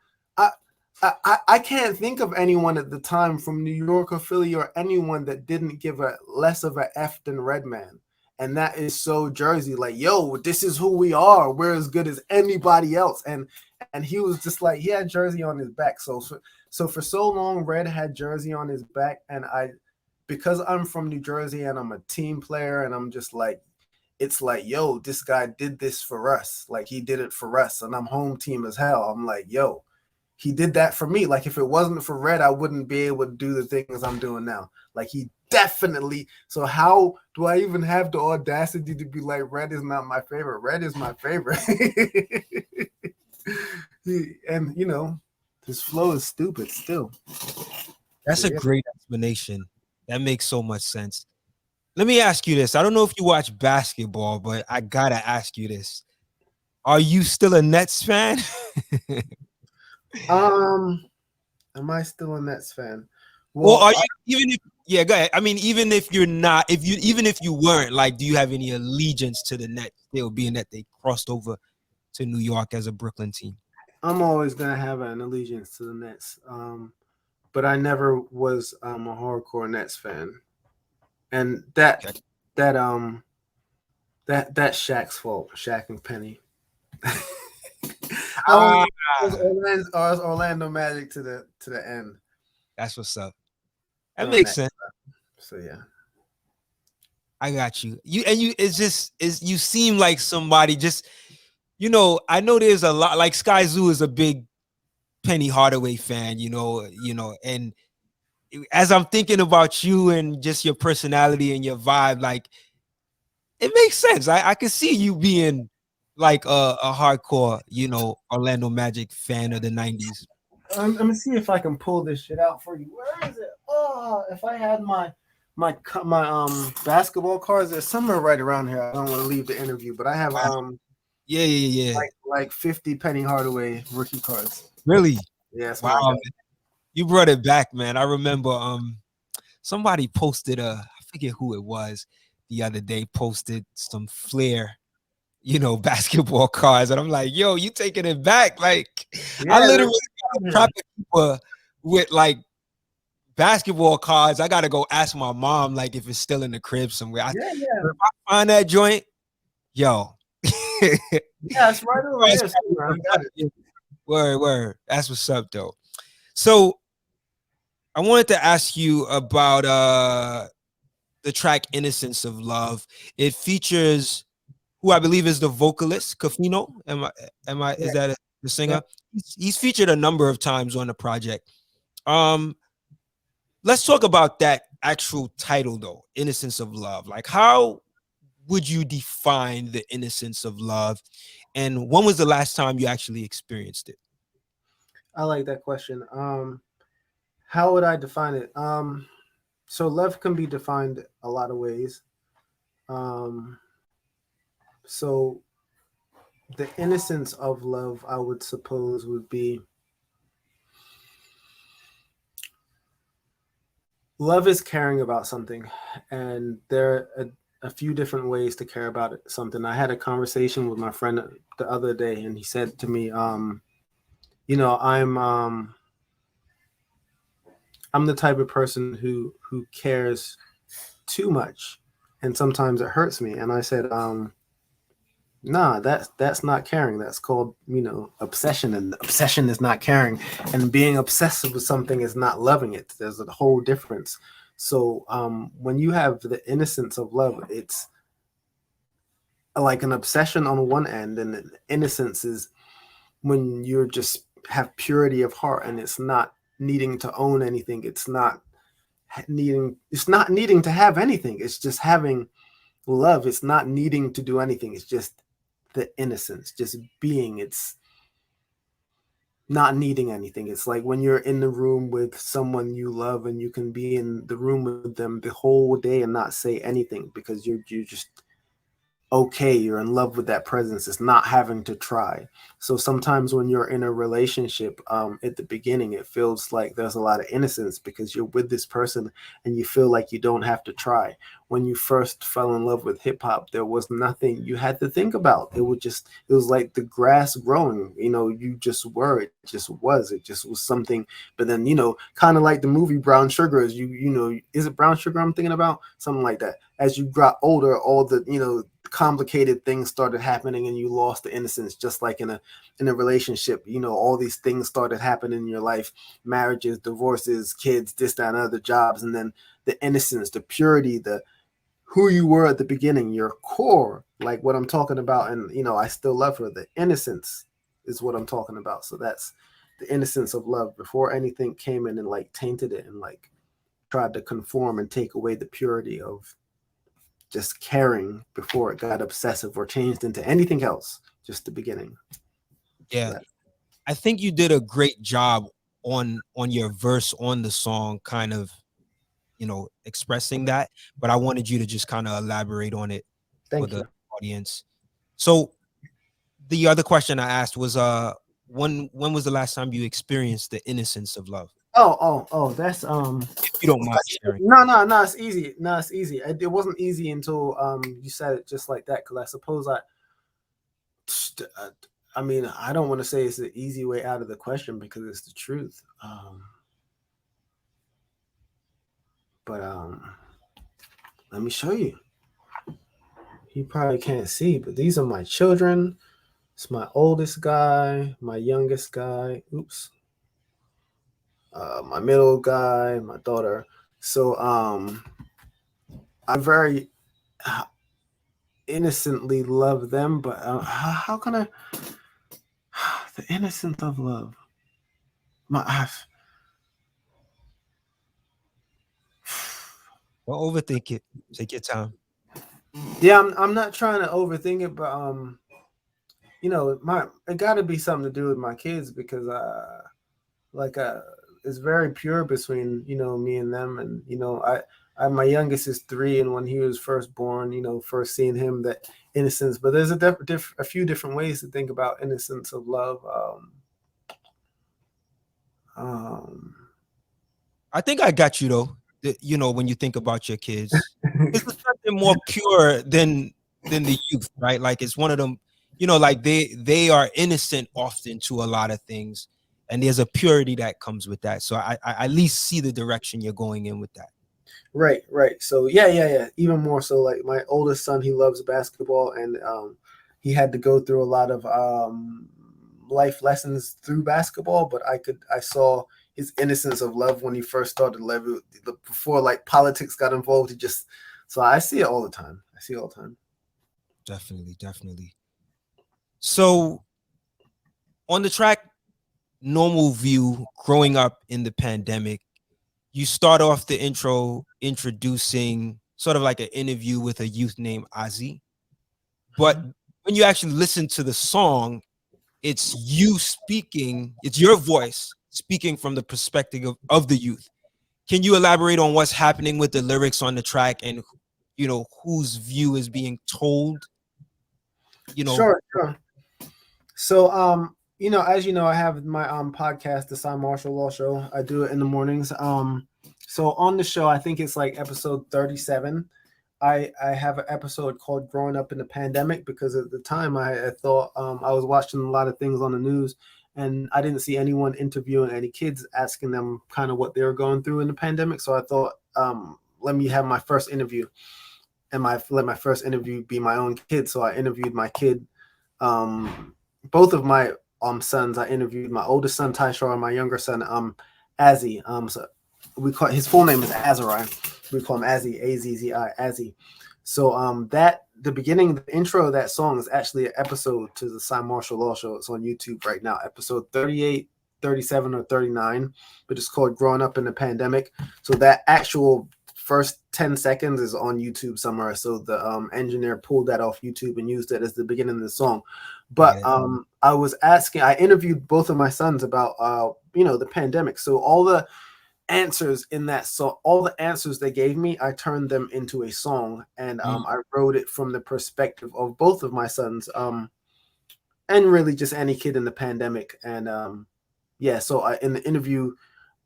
I can't think of anyone at the time from New York or Philly or anyone that didn't give a less of a F than Redman. And that is so Jersey. Like, yo, this is who we are. We're as good as anybody else. And he was just like, he had Jersey on his back. So for so long, Red had Jersey on his back. And because I'm from New Jersey and I'm a team player, and I'm just like, it's like, yo, this guy did this for us. Like, he did it for us, and I'm home team as hell. I'm like, yo, he did that for me. Like, if it wasn't for Red, I wouldn't be able to do the things I'm doing now. Like, he definitely. So how do I even have the audacity to be like, Red is not my favorite? Red is my favorite. And his flow is stupid still. That's a great explanation. That makes so much sense. Let me ask you this. I don't know if you watch basketball, but I gotta ask you this. Are you still a Nets fan? Am I still a Nets fan? Well, or are you even if go ahead. I mean, even if you're not, even if you weren't, like, do you have any allegiance to the Nets still, being that they crossed over to New York as a Brooklyn team? I'm always gonna have an allegiance to the Nets. But I never was a hardcore Nets fan. And that's Shaq's fault. Shaq and Penny. I was Orlando Magic to the end. That's what's up. That makes sense. So yeah, I got you. You seem like somebody just, I know there's a lot, like Sky Zoo is a big Penny Hardaway fan, and as I'm thinking about you and just your personality and your vibe, like, it makes sense. I can see you being like a hardcore, Orlando Magic fan of the 90s. Let me see if I can pull this shit out for you. Where is it? Oh, if I had my basketball cards, there's somewhere right around here. I don't want to leave the interview, but I have yeah. Like 50 Penny Hardaway rookie cards. Really? Yeah. Wow. You brought it back, man. I remember somebody posted I forget who it was the other day, posted some Flair, basketball cards, and I'm like, yo, you taking it back? Like, yeah, I literally got people with like basketball cards. I gotta go ask my mom, like, if it's still in the crib somewhere. Yeah. If I find that joint, yo. Yeah, it's right over here. Word. That's what's up, though. So I wanted to ask you about the track "Innocence of Love." It features who I believe is the vocalist, Kafino. Is that the singer? Yeah. He's featured a number of times on the project. Let's talk about that actual title, though, "Innocence of Love." Like, how would you define the innocence of love, and when was the last time you actually experienced it? I like that question. How would I define it? So love can be defined a lot of ways. So the innocence of love, I would suppose, would be love is caring about something, and there are a few different ways to care about something. I had a conversation with my friend the other day, and he said to me, I'm the type of person who cares too much, and sometimes it hurts me. And I said, nah, that's not caring. That's called, obsession, and obsession is not caring. And being obsessive with something is not loving it. There's a whole difference. So when you have the innocence of love, it's like an obsession on one end, and the innocence is when you're just have purity of heart, and it's not needing to own anything. It's not needing to have anything. It's just having love. It's not needing to do anything. It's just the innocence, just being. It's not needing anything. It's like when you're in the room with someone you love, and you can be in the room with them the whole day and not say anything because you're just okay, you're in love with that presence. It's not having to try. So sometimes when you're in a relationship, at the beginning, it feels like there's a lot of innocence because you're with this person and you feel like you don't have to try. When you first fell in love with hip hop, there was nothing you had to think about. It was like the grass growing, you just were, it just was something. But then, kind of like the movie Brown Sugar, is is it Brown Sugar I'm thinking about? Something like that. As you got older, all the, complicated things started happening and you lost the innocence, just like in a relationship. All these things started happening in your life: marriages, divorces, kids, this, that, and other, jobs. And then the innocence, the purity, the who you were at the beginning, your core, like what I'm talking about. And I Still Love Her. The innocence is what I'm talking about. So that's the innocence of love before anything came in and like tainted it and like tried to conform and take away the purity of just caring before it got obsessive or changed into anything else. Just the beginning. Yeah. So that, I think you did a great job on your verse on the song, kind of, expressing that, but I wanted you to just kind of elaborate on it for thank the you. audience. So the other question I asked was when was the last time you experienced the innocence of love? Oh, that's If you don't mind sharing. no, it's easy. No, it's easy. It wasn't easy until you said it just like that, because I suppose I mean, I don't want to say it's the easy way out of the question because it's the truth. But let me show you. You probably can't see, but these are my children. It's my oldest guy, my youngest guy. Oops. My middle guy, my daughter. So I very innocently love them, but how can I? The innocence of love. My Don't overthink it. Take your time. yeah, I'm not trying to overthink it, but my it got to be something to do with my kids, because like it's very pure between me and them. And I my youngest is 3, and when he was first born, first seeing him, that innocence. But there's a few different ways to think about innocence of love. Um, I think I got you though. When you think about your kids, it's something more pure than the youth, right? Like it's one of them, like they are innocent often to a lot of things, and there's a purity that comes with that. So I at least see the direction you're going in with that. right. So yeah. Even more so, like my oldest son, he loves basketball, and he had to go through a lot of life lessons through basketball. But I saw his innocence of love when he first started level before like politics got involved. He just so I see it all the time. I see it all the time. Definitely, definitely. So on the track Normal View, growing up in the pandemic, you start off the intro introducing sort of like an interview with a youth named Ozzy. But when you actually listen to the song, it's you speaking, it's your voice speaking from the perspective of the youth. Can you elaborate on what's happening with the lyrics on the track and whose view is being told? You know, Sure. So, as you know, I have my podcast, the Cymarshall Law Show. I do it in the mornings. So on the show, I think it's like episode 37. I have an episode called "Growing Up in the Pandemic," because at the time I thought I was watching a lot of things on the news, and I didn't see anyone interviewing any kids, asking them kind of what they were going through in the pandemic. So I thought, let me have my first interview, and let my first interview be my own kid. So I interviewed my kid. Both of my sons. I interviewed my oldest son Tyshar and my younger son Azzy. So we call his full name is Azari. We call him Azzy, Azzi, Azzy. So that the beginning, the intro of that song is actually an episode to the Cymarshall Law Show. It's on YouTube right now, episode 38, 37, or 39, but it's called "Growing Up in the Pandemic." So that actual first 10 seconds is on YouTube somewhere. So the engineer pulled that off YouTube and used it as the beginning of the song. But I interviewed both of my sons about the pandemic. So all the answers in that song, all the answers they gave me, I turned them into a song, and I wrote it from the perspective of both of my sons, and really just any kid in the pandemic. And so in the interview,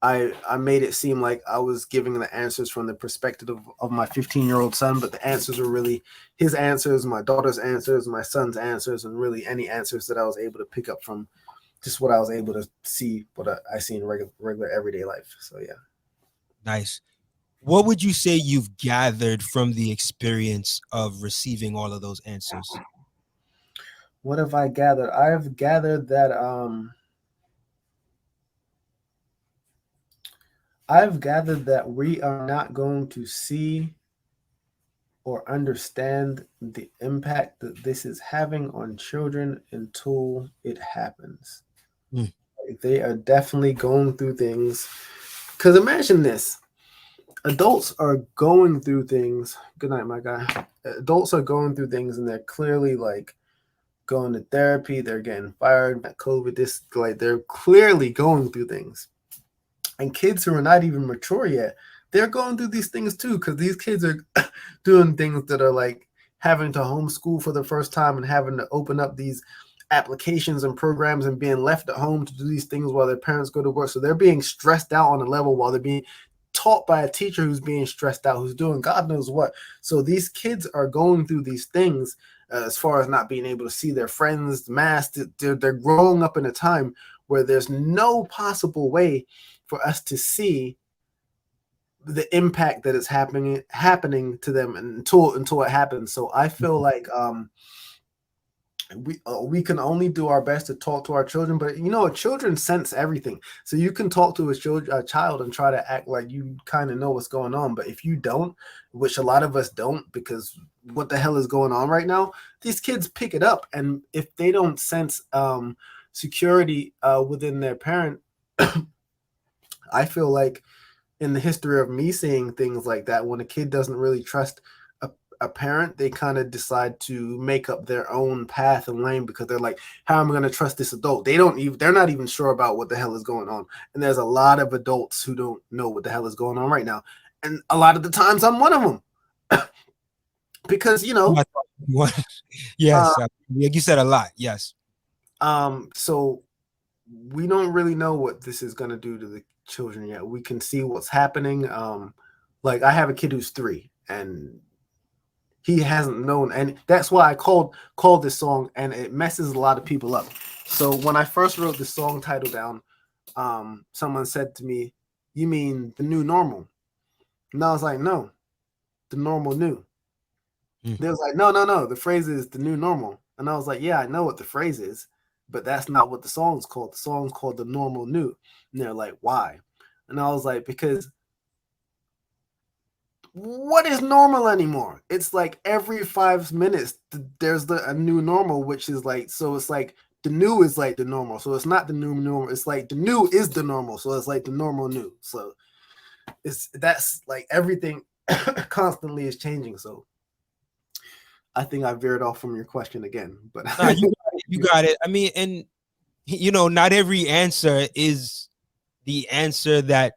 I made it seem like I was giving the answers from the perspective of my 15-year-old son, but the answers are really his answers, my daughter's answers, my son's answers, and really any answers that I was able to pick up from just what I was able to see, what I see in regular everyday life. So yeah. nice. what would you say you've gathered from the experience of receiving all of those answers? What have I gathered? I've gathered that we are not going to see or understand the impact that this is having on children until it happens. Mm. They are definitely going through things. Because imagine this. Adults are going through things. Good night, my guy. Adults are going through things and they're clearly like going to therapy. They're getting fired. COVID, this, like, they're clearly going through things. And kids who are not even mature yet, they're going through these things too, because these kids are doing things that are like having to homeschool for the first time and having to open up these applications and programs and being left at home to do these things while their parents go to work. So they're being stressed out on a level while they're being taught by a teacher who's being stressed out, who's doing God knows what. So these kids are going through these things as far as not being able to see their friends, masked. They're growing up in a time where there's no possible way for us to see the impact that is happening to them until it happens. So I feel like we can only do our best to talk to our children, but children sense everything. So you can talk to a child and try to act like you kind of know what's going on, but if you don't, which a lot of us don't, because what the hell is going on right now, these kids pick it up, and if they don't sense security within their parent, I feel like in the history of me seeing things like that, when a kid doesn't really trust a parent, they kind of decide to make up their own path and lane, because they're like, how am I going to trust this adult? They're not even sure about what the hell is going on. And there's a lot of adults who don't know what the hell is going on right now. And a lot of the times I'm one of them. Because, yes, you said a lot. Yes. So we don't really know what this is going to do to the children yet. We can see what's happening. Like, I have a kid who's 3, and he hasn't known, and that's why I called this song, and it messes a lot of people up. So when I first wrote the song title down, someone said to me, "You mean the new normal?" And I was like, "No, the normal new." They was like, "No, the phrase is the new normal." And I was like, "Yeah, I know what the phrase is, but that's not what the song's called. The song's called the normal new." And they're like, "Why?" And I was like, "Because what is normal anymore? It's like every 5 minutes there's a new normal, which is like, so it's like the new is like the normal. So it's not the new normal. It's like the new is the normal. So it's like the normal new. So that's like everything constantly is changing. So I think I veered off from your question again, but no, you got it. I mean, and not every answer is the answer that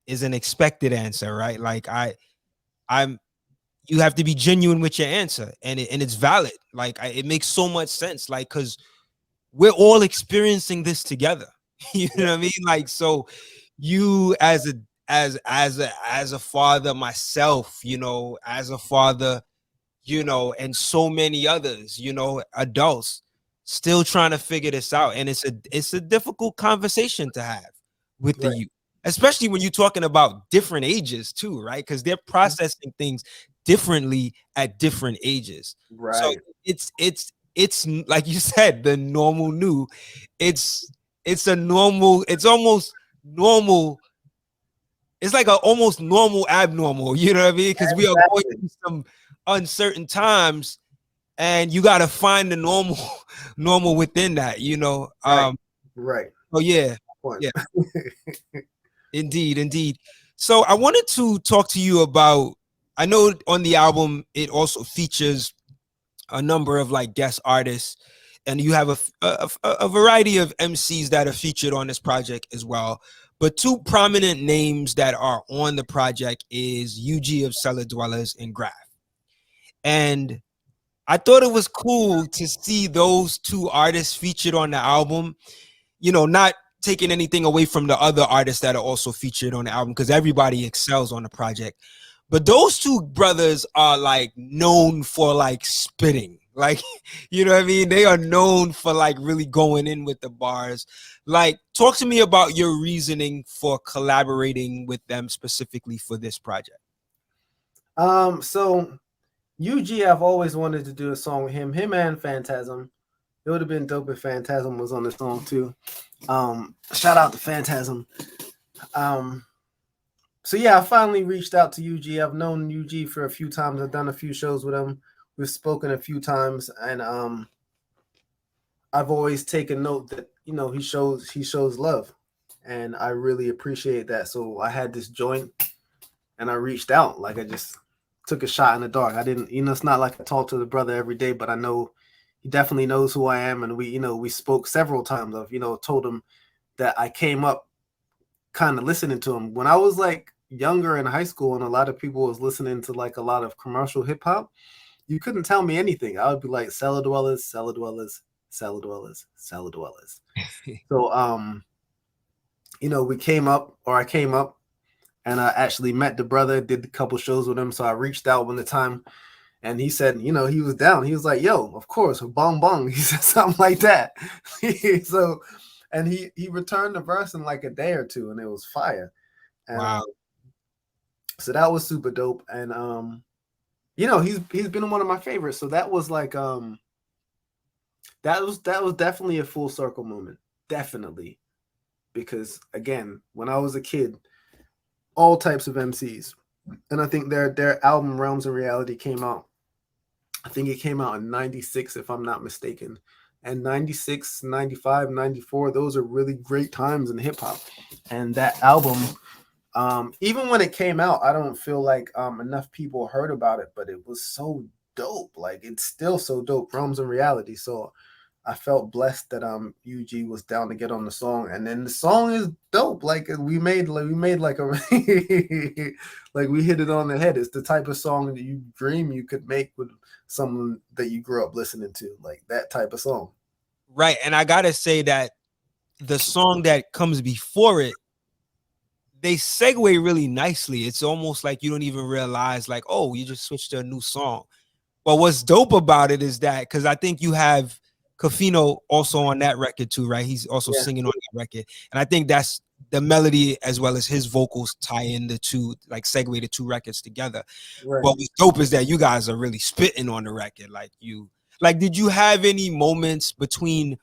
is an expected answer, right? Like you have to be genuine with your answer, and it's valid. Like it makes so much sense, like, because we're all experiencing this together. You know what I mean? Like, so you as a father, myself, as a father, and so many others, adults still trying to figure this out, and it's a difficult conversation to have with the youth, especially when you're talking about different ages too, right? Because they're processing things differently at different ages. right. So it's like you said, the normal new. It's almost normal. It's like almost normal abnormal. You know what I mean? Because we are going through some uncertain times, and you got to find the normal within that. Right. Oh yeah. Indeed. So I wanted to talk to you about, I know on the album it also features a number of like guest artists, and you have a variety of MCs that are featured on this project as well. But 2 prominent names that are on the project is UG of Cellar Dwellers and Graph. And I thought it was cool to see those 2 artists featured on the album, not taking anything away from the other artists that are also featured on the album, because everybody excels on the project. But those 2 brothers are like known for like spitting. Like, you know what I mean? They are known for like really going in with the bars. Like, talk to me about your reasoning for collaborating with them specifically for this project. So UG, I've always wanted to do a song with him and Phantasm. It would have been dope if Phantasm was on the song too. Shout out to Phantasm. Um, so yeah, I finally reached out to UG. I've known UG for a few times. I've done a few shows with him. We've spoken a few times, and I've always taken note that he shows love, and I really appreciate that. So I had this joint, and I reached out. Like I just took a shot in the dark. I didn't, it's not like I talk to the brother every day, but I know he definitely knows who I am, and we spoke several times. Of told him that I came up kind of listening to him when I was like younger in high school, and a lot of people was listening to like a lot of commercial hip hop. You couldn't tell me anything. I would be like cellar dwellers, cellar dwellers, cellar dwellers, cellar dwellers. So we came up, or I came up, and I actually met the brother, did a couple shows with him. So I reached out one the time, and he said, he was down. He was like, "Yo, of course, bong bong." He said something like that. So, and he returned the verse in like a day or two, and it was fire. And Wow. so that was super dope. And he's been one of my favorites. So that was like that was definitely a full circle moment. Definitely. Because again, when I was a kid, all types of MCs. And I think their album Realms and Reality came out. I think it came out in 96, if I'm not mistaken. And 96, 95, 94, those are really great times in hip hop. And that album, even when it came out, I don't feel like enough people heard about it, but it was so dope. Like it's still so dope, Realms and Reality. So I felt blessed that UG was down to get on the song, and then the song is dope. Like we made like a like we hit it on the head. It's the type of song that you dream you could make with someone that you grew up listening to, like that type of song. Right. And I gotta say that the song that comes before it, they segue really nicely. It's almost like you don't even realize, like, oh, you just switched to a new song. But what's dope about it is that, because I think you have Kafino also on that record too, right? He's also Yeah, singing on that record. And I think that's the melody as well as his vocals tie in the two, like segue the two records together. right. But what's dope is that you guys are really spitting on the record. Like, did you have any moments between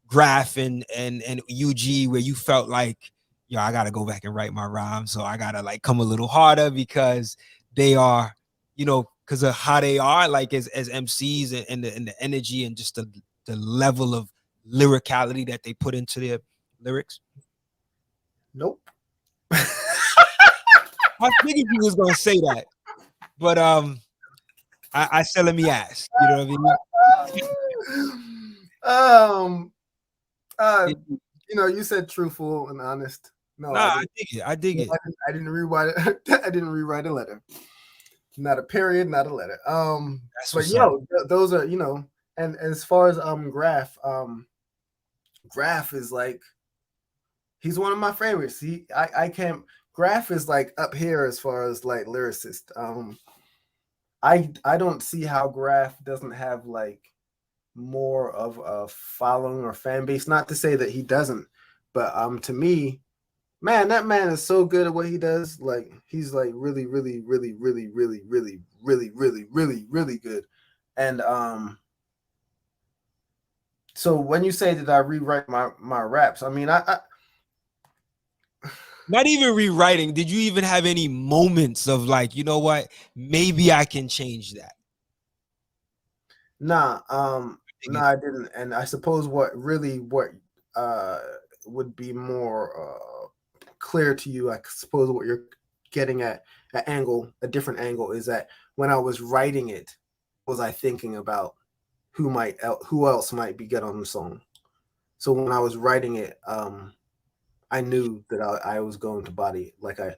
Graph and UG where you felt like, yo, I gotta go back and write my rhymes, so I gotta like come a little harder because they are, because of how they are, like as MCs and the energy and just the level of lyricality that they put into their lyrics? Nope. I figured you was gonna say that, but I said let me ask. You know what um, I mean? you said truthful and honest. No, I Nah, I didn't. dig it. I dig it. I didn't rewrite it. I didn't rewrite a letter. Not a period, not a letter. That's But what's up. those are and as far as Graph, Graph is like he's one of my favorites. I can't. Graph is like up here as far as like lyricist. I don't see how Graph doesn't have like more of a following or fan base. Not to say that he doesn't, but to me, man, that man is so good at what he does. Like he's like really, really, really, really, really, really, really, really, really, really good. And so when you say that I rewrite my raps, I mean I Not even rewriting. Did you even have any moments of like, you know what? Maybe I can change that. nah Dig it. nah I didn't. And I suppose what uh would be more clear to you, I suppose what you're getting at a different angle is that when I was writing it, was I thinking about who else might be get on the song. So when I was writing it, I knew that I was going to body it.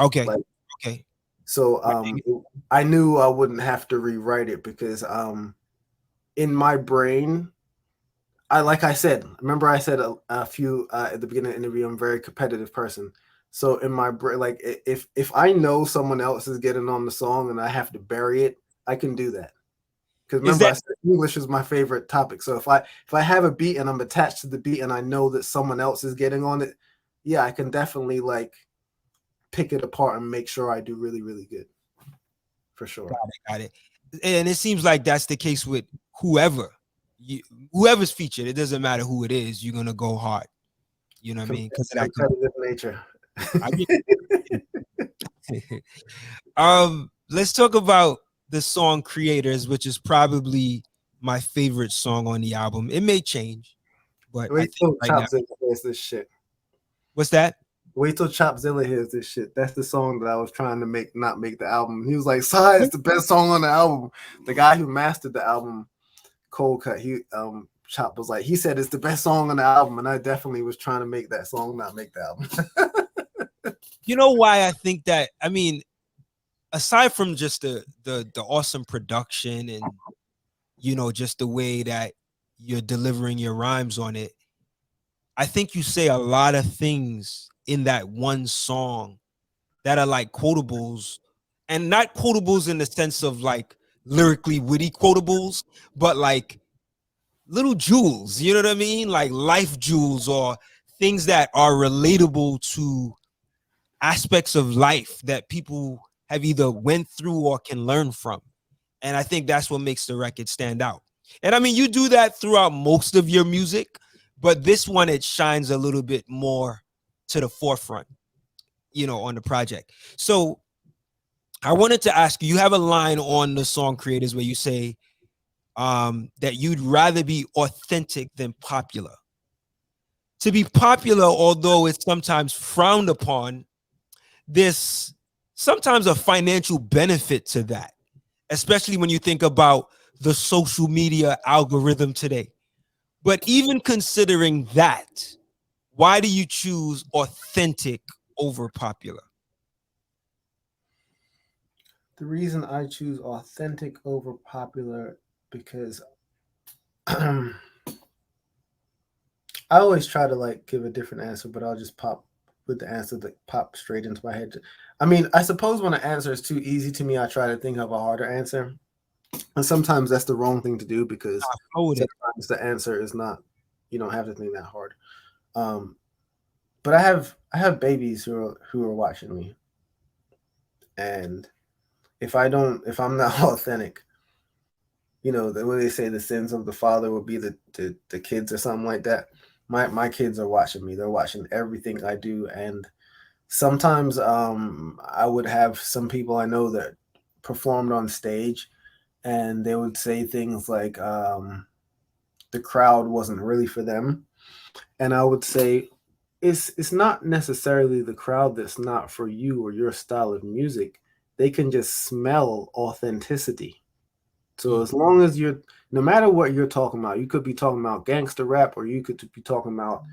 Okay. Like Okay. so I dig it. I knew I wouldn't have to rewrite it because in my brain, like I said, remember I said a few at the beginning of the interview, I'm a very competitive person. So in my brain, like if I know someone else is getting on the song and I have to bury it, I can do that. Because Is remember, I that said English is my favorite topic. So if I have a beat and I'm attached to the beat and I know that someone else is getting on it, yeah, I can definitely like pick it apart and make sure I do really, really good. For sure. got it? And it seems like that's the case with whoever you, whoever's featured. It doesn't matter who it is. You're gonna go hard. You know what I mean? Because of that. Competitive nature. I mean, let's talk about the song Creators, which is probably my favorite song on the album. It may change, but I Wait think till right now, Chopzilla hears this shit. what's that? Wait till Chopzilla hears this shit. That's the song that I was trying to make not make the album. He was like, "Sai, it's the best song on the album." The guy who mastered the album, Cold Cut, Chop was like, he said it's the best song on the album, and I definitely was trying to make that song not make the album. You know why I think that? I mean, aside from just the awesome production and just the way that you're delivering your rhymes on it, I think you say a lot of things in that one song that are like quotables, and not quotables in the sense of like lyrically witty quotables, but like little jewels, you know what I mean? Like life jewels or things that are relatable to aspects of life that people have either went through or can learn from. And I think that's what makes the record stand out. And I mean, you do that throughout most of your music, but this one, it shines a little bit more to the forefront, on the project. So I wanted to ask you, you have a line on the song Creators where you say that you'd rather be authentic than popular. To be popular, although it's sometimes frowned upon, there's sometimes a financial benefit to that, especially when you think about the social media algorithm today. But even considering that, why do you choose authentic over popular? The reason I choose authentic over popular because I always try to like give a different answer, but I'll just pop with the answer that pops straight into my head. I mean, I suppose when an answer is too easy to me, I try to think of a harder answer. And sometimes that's the wrong thing to do because sometimes the answer is not, you don't have to think that hard. But I have babies who are watching me. And if I'm not authentic, the way they say the sins of the father will be the kids or something like that. My kids are watching me. They're watching everything I do. And sometimes I would have some people I know that performed on stage and they would say things like the crowd wasn't really for them. And I would say it's not necessarily the crowd that's not for you or your style of music. They can just smell authenticity. So as long as no matter what you're talking about, you could be talking about gangster rap or you could be talking about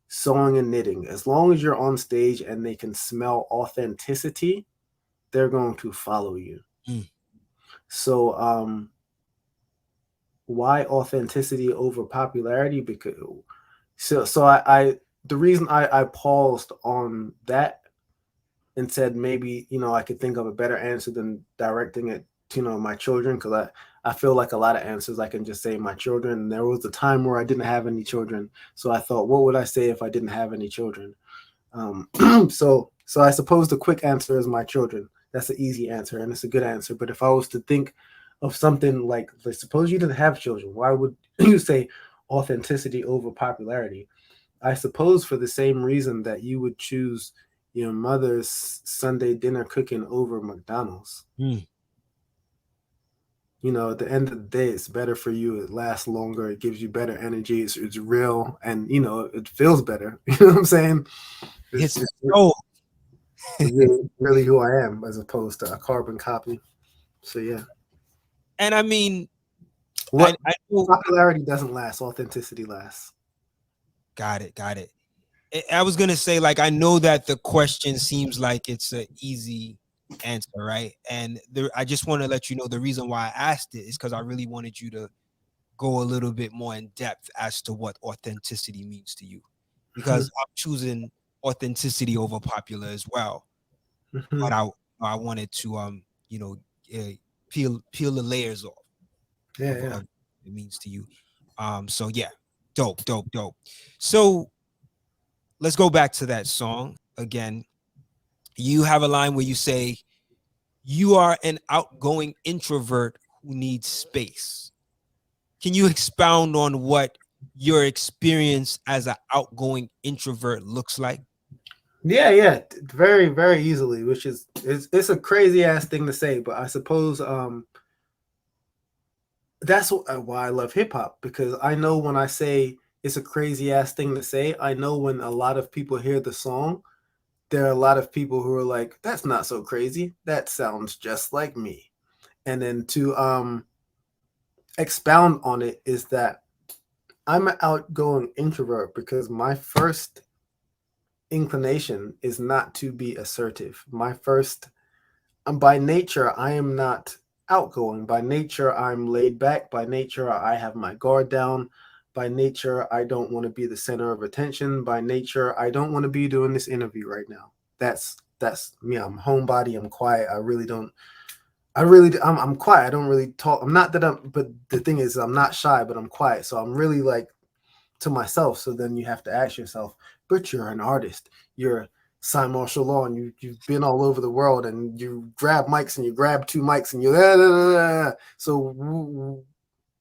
sewing and knitting. As long as you're on stage and they can smell authenticity, they're going to follow you. So why authenticity over popularity? Because I the reason I paused on that and said maybe I could think of a better answer than directing it to my children, because I feel like a lot of answers I can just say my children. And there was a time where I didn't have any children, so I thought, what would I say if I didn't have any children? So I suppose the quick answer is my children. That's an easy answer and it's a good answer. But if I was to think of something like suppose you didn't have children, why would you say authenticity over popularity? I suppose for the same reason that you would choose your mother's Sunday dinner cooking over McDonald's. At the end of the day, it's better for you. It lasts longer. It gives you better energy. It's real, and it feels better. You know what I'm saying? It's really who I am, as opposed to a carbon copy. So yeah. And I mean, popularity doesn't last. Authenticity lasts. Got it. I was gonna say, like, I know that the question seems like it's an easy answer, right? And I just want to let you know the reason why I asked it is because I really wanted you to go a little bit more in depth as to what authenticity means to you, because I'm choosing authenticity over popular as well. But I wanted to peel the layers off. Yeah. of it means to you. So yeah, dope, dope, dope. So let's go back to that song again. You have a line where you say, "You are an outgoing introvert who needs space." Can you expound on what your experience as an outgoing introvert looks like? Yeah. Very, very easily, which is it's a crazy ass thing to say, but I suppose that's why I love hip hop, because I know when I say it's a crazy ass thing to say, I know when a lot of people hear the song, there are a lot of people who are like, "That's not so crazy. That sounds just like me." And then to expound on it is that I'm an outgoing introvert because my first inclination is not to be assertive. My first by nature, I am not outgoing. By nature, I'm laid back. By nature, I have my guard down. By nature, I don't want to be the center of attention. By nature, I don't want to be doing this interview right now. That's me. I'm homebody. I'm quiet. I really don't. I'm quiet. I don't really talk. I'm not that I'm. But the thing is, I'm not shy, but I'm quiet. So I'm really like to myself. So then you have to ask yourself, but you're an artist. You're Cymarshall Law, and you've been all over the world, and you grab mics and you grab two mics and you. So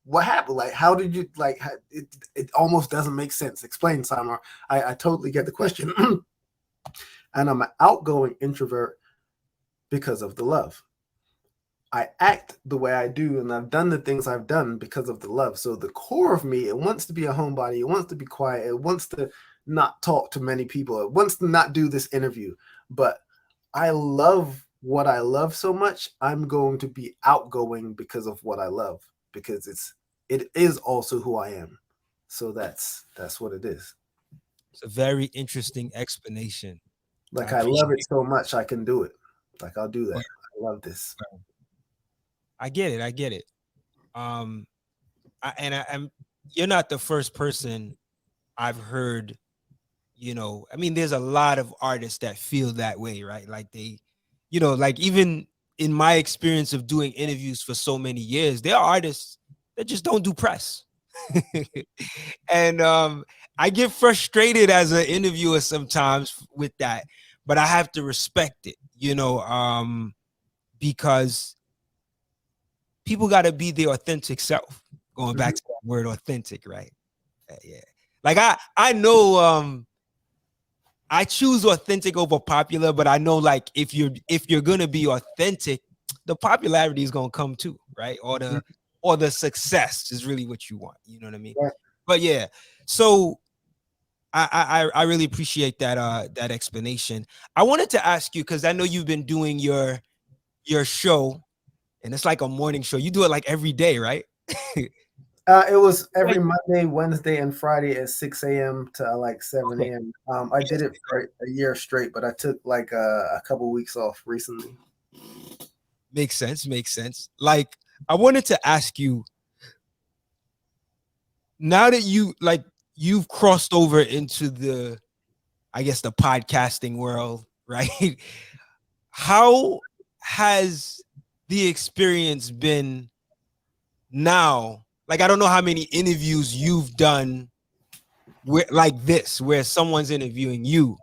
what happened? Like, how did you like? It almost doesn't make sense. Explain, Simar. I totally get the question, and I'm an outgoing introvert because of the love. I act the way I do, and I've done the things I've done because of the love. So the core of me, it wants to be a homebody. It wants to be quiet. It wants to not talk to many people. It wants to not do this interview. But I love what I love so much. I'm going to be outgoing because of what I love, because it is also who I am. So that's what it is. It's a very interesting explanation. I Like I love it appreciate so much, I can do it. Like I'll do that. it. I love this. I get it. I get it. Um, I'm you're not the first person I've heard. I mean, there's a lot of artists that feel that way, right? Like like even in my experience of doing interviews for so many years, there are artists that just don't do press. And I get frustrated as an interviewer sometimes with that, but I have to respect it, because people got to be their authentic self. Going back Mhm. to that word authentic, right? Yeah. Like I know I choose authentic over popular, but I know like if you're gonna be authentic, the popularity is gonna come too, right? Or the success is really what you want. You know what I mean? Yeah. But yeah, so I really appreciate that explanation. I wanted to ask you because I know you've been doing your show, and it's like a morning show. You do it like every day, right? It was every Like, Monday, Wednesday, and Friday at 6 a.m. to like 7 okay. a.m. I did it for a year straight, but I took like a couple weeks off recently. Makes sense. Makes sense. Like, I wanted to ask you, now that you've crossed over into I guess the podcasting world, right? How has the experience been now? Like, I don't know how many interviews you've done where like this, where someone's interviewing you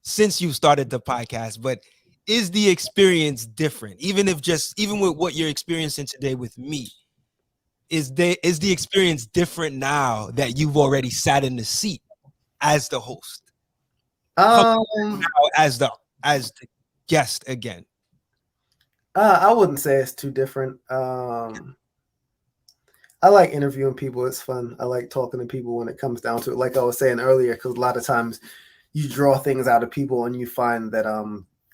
since you started the podcast, but is the experience different? Even with what you're experiencing today with me, is the experience different now that you've already sat in the seat as the host, coming Um, now as the guest again? I wouldn't say it's too different. I like interviewing people. It's fun. I like talking to people when it comes down to it. Like I was saying earlier, because a lot of times you draw things out of people and you find that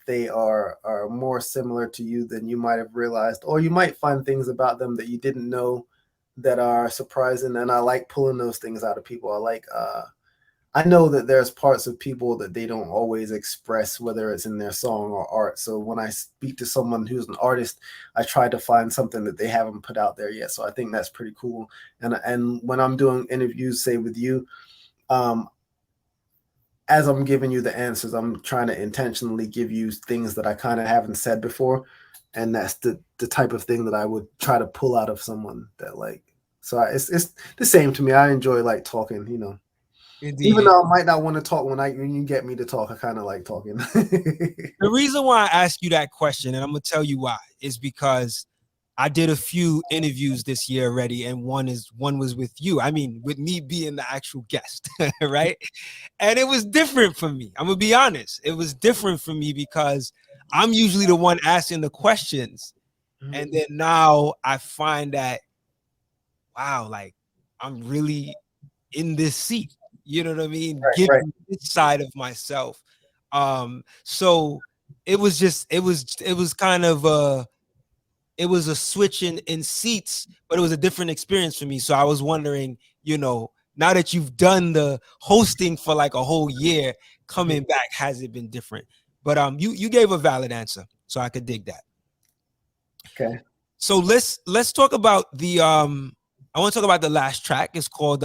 they are more similar to you than you might have realized, or you might find things about them that you didn't know that are surprising. And I like pulling those things out of people. I know that there's parts of people that they don't always express, whether it's in their song or art. So when I speak to someone who's an artist, I try to find something that they haven't put out there yet. So I think that's pretty cool. And when I'm doing interviews, say with you, um, as I'm giving you the answers, I'm trying to intentionally give you things that I kind of haven't said before, and that's the type of thing that I would try to pull out of someone that like. So it's the same to me. I enjoy like talking, you know. Even Indeed. though I might not want to talk when you get me to talk, I kind of like talking. The reason why I ask you that question, and I'm gonna tell you why, is because I did a few interviews this year already, and one was with you. I mean, with me being the actual guest, right? And it was different for me. I'm gonna be honest. It was different for me because I'm usually the one asking the questions, and then now I find that wow, like I'm really in this seat. You know what I mean? Right, right. Giving this side of myself. So it was kind of it was a switch in seats, but it was a different experience for me. So I was wondering, now that you've done the hosting for like a whole year, coming back, has it been different? But you gave a valid answer, so I could dig that. Okay. So let's talk about the I want to talk about the last track. It's called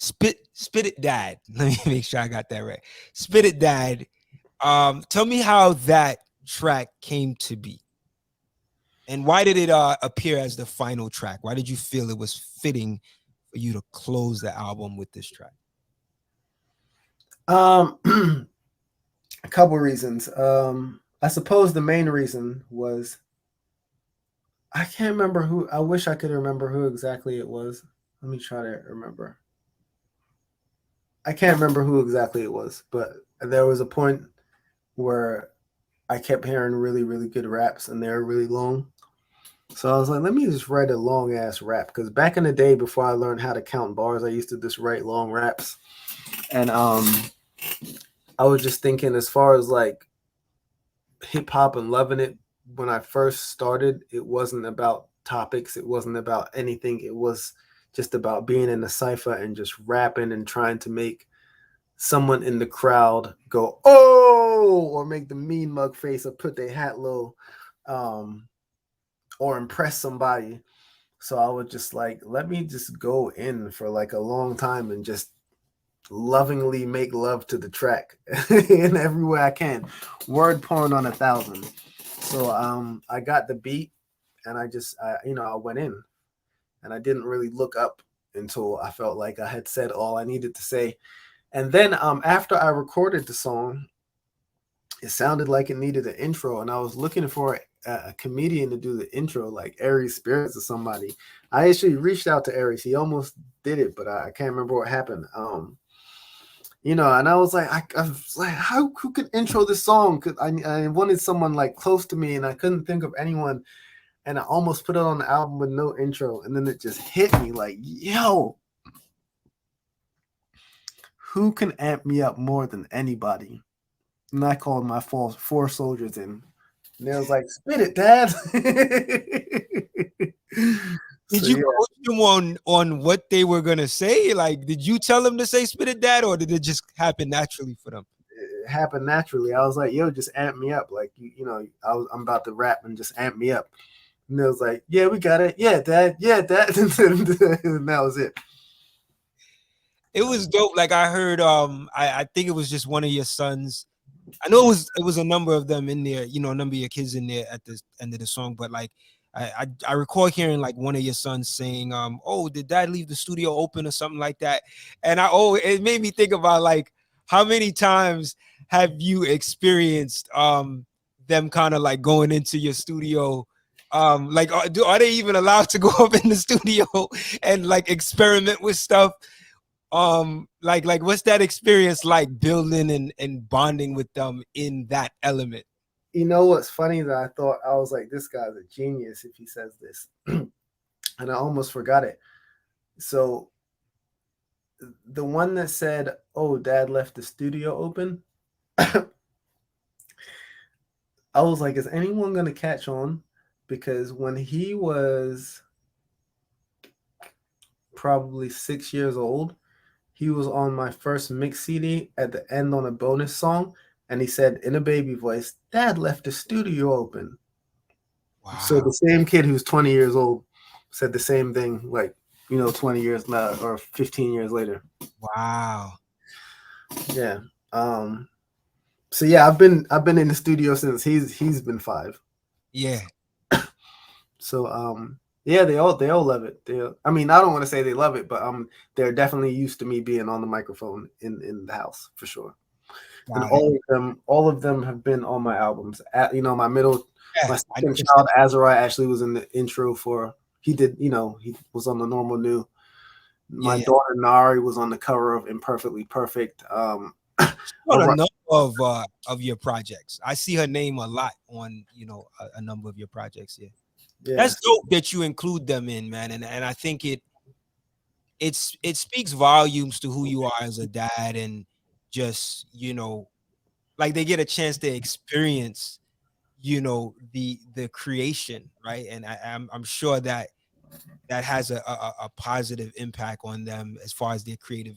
Spit It Dad. Let me make sure I got that right. Spit It Dad. Tell me how that track came to be. And why did it appear as the final track? Why did you feel it was fitting for you to close the album with this track? Um, a couple reasons. I suppose the main reason was I can't remember who. I wish I could remember who exactly it was. Let me try to remember. I can't remember who exactly it was, but there was a point where I kept hearing really, really good raps, and they were really long. So I was like, let me just write a long ass rap. Because back in the day, before I learned how to count bars, I used to just write long raps. And I was just thinking, as far as like hip hop and loving it, when I first started, it wasn't about topics, it wasn't about anything. It was just about being in a cipher and just rapping and trying to make someone in the crowd go, oh, or make the mean mug face or put their hat low, um, or impress somebody. So I would just like, let me just go in for like a long time and just lovingly make love to the track in every way I can. Word porn on 1,000. So I got the beat and I went in and I didn't really look up until I felt like I had said all I needed to say. And then after I recorded the song, it sounded like it needed an intro, and I was looking for a comedian to do the intro, like Aries Spirits or somebody. I actually reached out to Aries. He almost did it, but I can't remember what happened. And I was like, I was like, who could intro this song? Cause I wanted someone like close to me, and I couldn't think of anyone. And I almost put it on the album with no intro, and then it just hit me like, yo, who can amp me up more than anybody? And I called my four soldiers in. And they was like, spit it, Dad. Did So you yeah, coach them on what they were gonna say? Like, did you tell them to say "spit it, dad," or did it just happen naturally for them? it happened naturally. I was like, yo, just amp me up. Like, I'm about to rap and just amp me up. And they was like, yeah, we got it. Yeah, Dad. Yeah, Dad. And that was it. It was dope. Like I heard, I think it was just one of your sons. I know it was a number of them in there, a number of your kids in there at the end of the song, but like I recall hearing like one of your sons saying, oh, did dad leave the studio open or something like that? And it made me think about like how many times have you experienced them kind of like going into your studio? Like are they even allowed to go up in the studio and like experiment with stuff? Like what's that experience like building and bonding with them in that element? You know what's funny that I was like, this guy's a genius if he says this. And I almost forgot it. So the one that said, oh, Dad left the studio open, I was like, is anyone going to catch on? Because when he was probably 6 years old, he was on my first mix CD at the end on a bonus song. And he said in a baby voice, Dad left the studio open. So Wow. the same kid who's 20 years old said the same thing, like, 20 years now or 15 years later. Wow. Yeah. So yeah, I've been in the studio since he's been 5. Yeah. So yeah, they all love it. I mean, I don't want to say they love it, but they're definitely used to me being on the microphone in the house for sure. And Got it. all of them have been on my albums. Yeah, My I second noticed that. child Azariah actually was in the intro for. He did, he was on the normal new. Yeah, My yeah. daughter Nari was on the cover of Imperfectly Perfect. She's on a number of your projects. I see her name a lot on, a number of your projects. Yeah. yeah, That's dope that you include them in, man. And I think it speaks volumes to who you are as a dad, and just, like they get a chance to experience, the creation, right? And I'm sure that that has a positive impact on them as far as their creative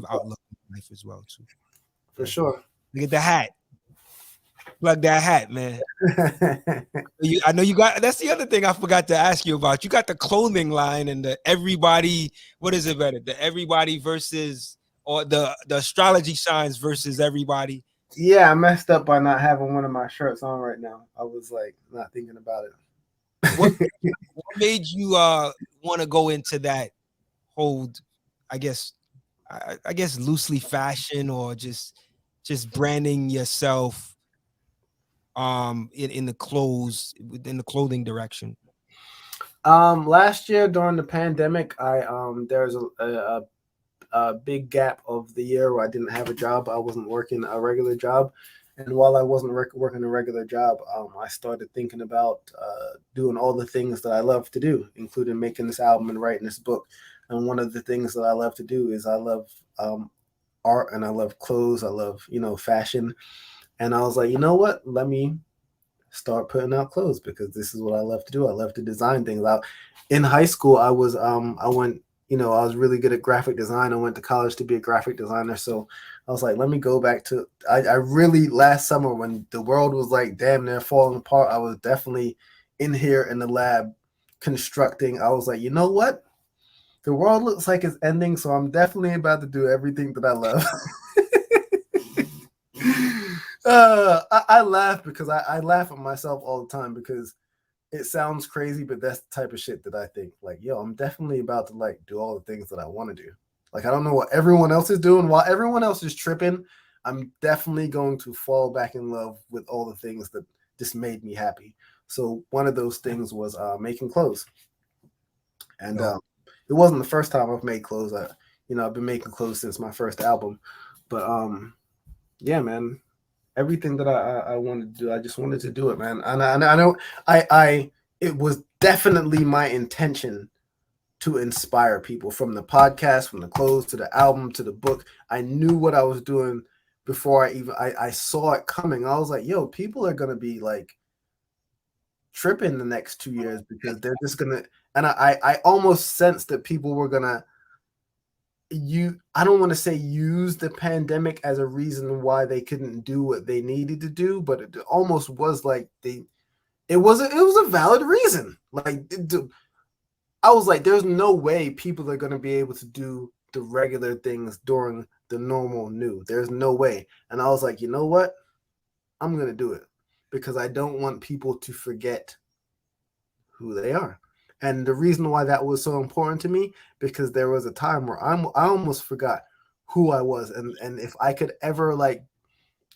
outlook in life as well too. for Yeah. sure. Look at the hat. Plug that hat, man. I know you got. That's the other thing I forgot to ask you about. You got the clothing line and the everybody. What is it better? The everybody versus, or the astrology signs versus everybody. Yeah, I messed up by not having one of my shirts on right now. I was like not thinking about What it. what made you want to go into that whole, I guess, I guess loosely fashion, or just branding yourself in the clothes, within the clothing direction? Last year during the pandemic, I there's a big gap of the year where I didn't have a job. I wasn't working a regular job, and while I wasn't working a regular job, I started thinking about doing all the things that I love to do, including making this album and writing this book. And one of the things that I love to do is I love art, and I love clothes. I love fashion, and I was like, you know what? Let me start putting out clothes because this is what I love to do. I love to design things out. In high school, I went, I was really good at graphic design. I went to college to be a graphic designer. So I was like, let me go back to I really last summer when the world was like damn near falling apart, I was definitely in here in the lab constructing. I was like, you know what? The world looks like it's ending, so I'm definitely about to do everything that I love. I laugh because I laugh at myself all the time because it sounds crazy, but that's the type of shit that I think. Like, yo, I'm definitely about to like do all the things that I want to do. Like, I don't know what everyone else is doing. While everyone else is tripping, I'm definitely going to fall back in love with all the things that just made me happy. So one of those things was making clothes, and Yo, it wasn't the first time I've made clothes. I've been making clothes since my first album, but yeah, man, everything that I wanted to do, I just wanted to do it, man. And I know I it was definitely my intention to inspire people, from the podcast, from the clothes to the album to the book. I knew what I was doing before I saw it coming. I was like, yo, people are gonna be like tripping the next 2 years because they're just gonna, and I almost sensed that people were gonna, I don't want to say use the pandemic as a reason why they couldn't do what they needed to do, but it almost was like it was a valid reason. Like I was like, there's no way people are going to be able to do the regular things during the normal new. There's no way. And I was like, you know what? I'm going to do it because I don't want people to forget who they are. And the reason why that was so important to me, because there was a time where I almost forgot who I was, and if I could ever like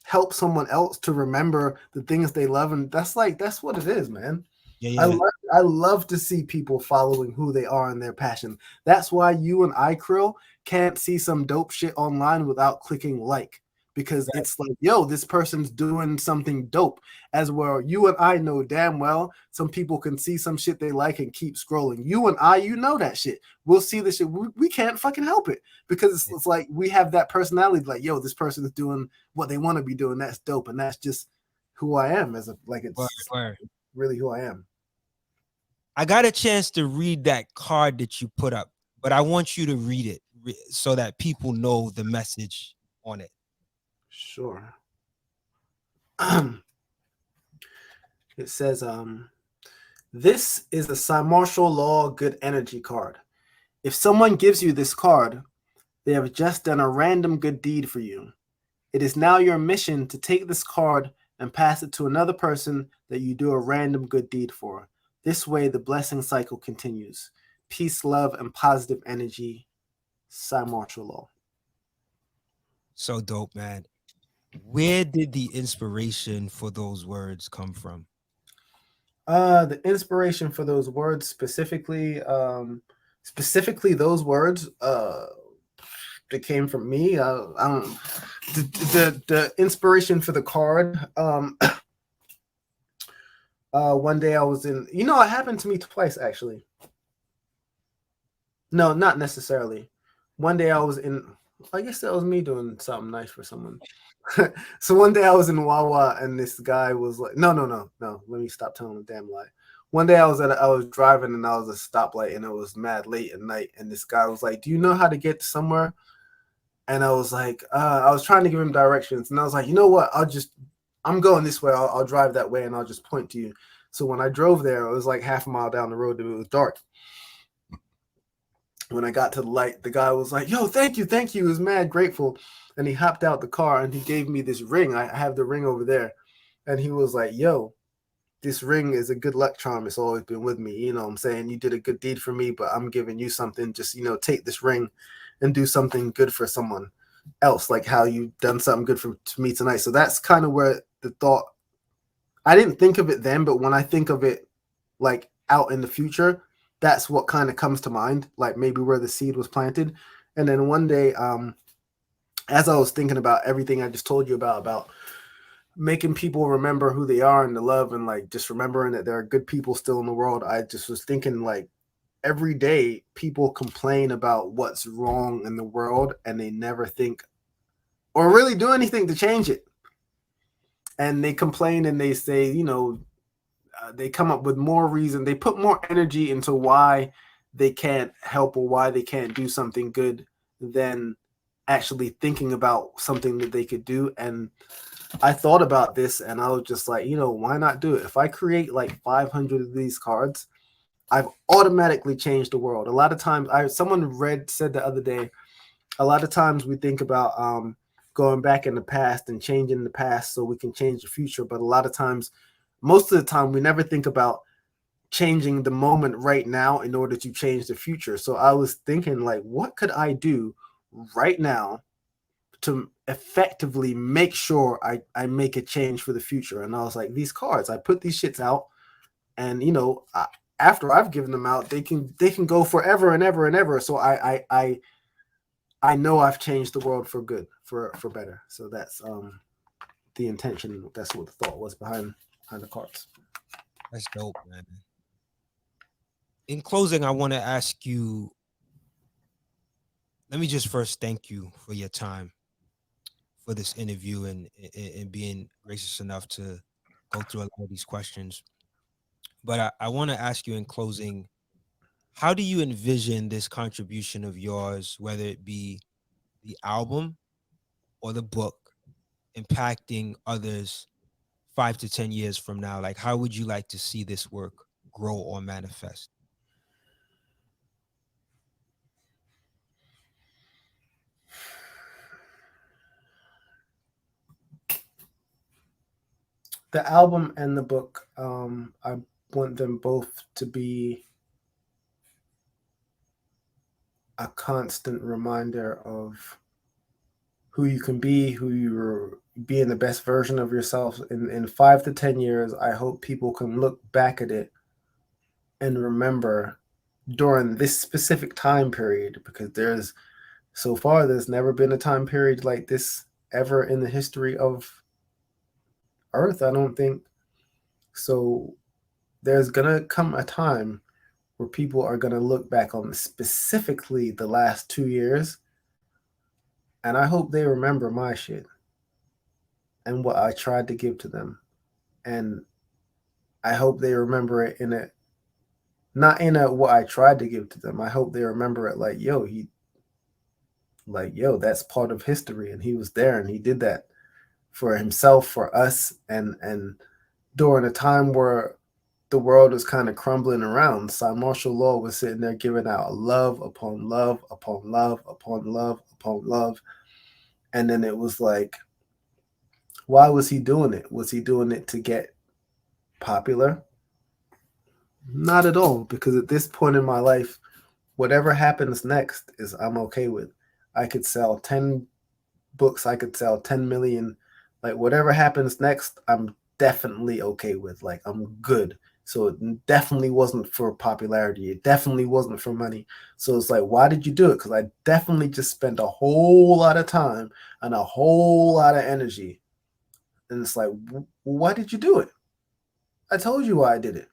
help someone else to remember the things they love, and that's what it is, man. yeah, I yeah. love, I love to see people following who they are and their passion. That's why you and I, Krill, can't see some dope shit online without clicking like, because Right. it's like, yo, this person's doing something dope. As well, you and I know damn well some people can see some shit they like and keep scrolling. You and I, you know that shit. We'll see the shit. We can't fucking help it because it's like we have that personality. Like, yo, this person is doing what they want to be doing. That's dope, and that's just who I am. Word, It's word. really who I am. I got a chance to read that card that you put up, but I want you to read it so that people know the message on it. Sure. It says, this is a Cymarshall Law Good Energy card. If someone gives you this card, they have just done a random good deed for you. It is now your mission to take this card and pass it to another person that you do a random good deed for. This way, the blessing cycle continues. Peace, love, and positive energy. Cymarshall Law. So dope, man. Where did the inspiration for those words come from? The inspiration for those words specifically those words, that came from me. I don't. The inspiration for the card. One day I was in. It happened to me twice actually. No, not necessarily. One day I was in. I guess that was me doing something nice for someone. So one day I was in Wawa and this guy was like, no. Let me stop telling a damn lie. One day I was driving and I was at a stoplight and it was mad late at night and this guy was like, "Do you know how to get somewhere?" And I was like, I was trying to give him directions and I was like, "You know what? I'm going this way. I'll drive that way and I'll just point to you." So when I drove there, it was like half a mile down the road. It was dark. When I got to the light, the guy was like, "Yo, thank you." He was mad grateful. And he hopped out the car and he gave me this ring. I have the ring over there. And he was like, "Yo, this ring is a good luck charm. It's always been with me. You know what I'm saying? You did a good deed for me, but I'm giving you something. Just, take this ring and do something good for someone else, like how you've done something good to me tonight." So that's kind of where the thought, I didn't think of it then, but when I think of it like out in the future, that's what kind of comes to mind, like maybe where the seed was planted. And then one day, as I was thinking about everything I just told you about making people remember who they are and the love and like just remembering that there are good people still in the world, I just was thinking like every day people complain about what's wrong in the world and they never think or really do anything to change it. And they complain and they say, they come up with more reason. They put more energy into why they can't help or why they can't do something good than actually thinking about something that they could do. And I thought about this and I was just like, why not do it? If I create like 500 of these cards, I've automatically changed the world. A lot of times, someone said the other day, a lot of times we think about going back in the past and changing the past so we can change the future. But a lot of times, most of the time, we never think about changing the moment right now in order to change the future. So I was thinking like, what could I do right now to effectively make sure I make a change for the future? And I was like, these cards, I put these shits out and, after I've given them out, they can go forever and ever and ever. So I know I've changed the world for good, for better. So that's the intention. That's what the thought was behind the cards. That's dope, man. In closing, I want to ask you, let me just first thank you for your time for this interview and being gracious enough to go through a lot of these questions. But I want to ask you in closing, how do you envision this contribution of yours, whether it be the album or the book, impacting others 5 to 10 years from now? Like, how would you like to see this work grow or manifest? The album and the book, I want them both to be a constant reminder of who you can be, who you're being the best version of yourself. In 5 to 10 years, I hope people can look back at it and remember during this specific time period, because there's never been a time period like this ever in the history of Earth, I don't think. So there's gonna come a time where people are gonna look back on specifically the last 2 years, and I hope they remember my shit and what I tried to give to them. And I hope they remember it in a not in a what I tried to give to them. I hope they remember it like, yo, that's part of history and he was there and he did that for himself, for us, and during a time where the world was kind of crumbling around, Cymarshall Law was sitting there giving out love upon love upon love upon love upon love. And then it was like Why was he doing it? Was he doing it to get popular? Not at all, because at this point in my life, whatever happens next is I'm okay with. I could sell 10 books, I could sell 10 million. Like whatever happens next, I'm definitely okay with. Like I'm good. So it definitely wasn't for popularity. It definitely wasn't for money. So it's like, why did you do it? Because I definitely just spent a whole lot of time and a whole lot of energy. And it's like, why did you do it? I told you why I did it.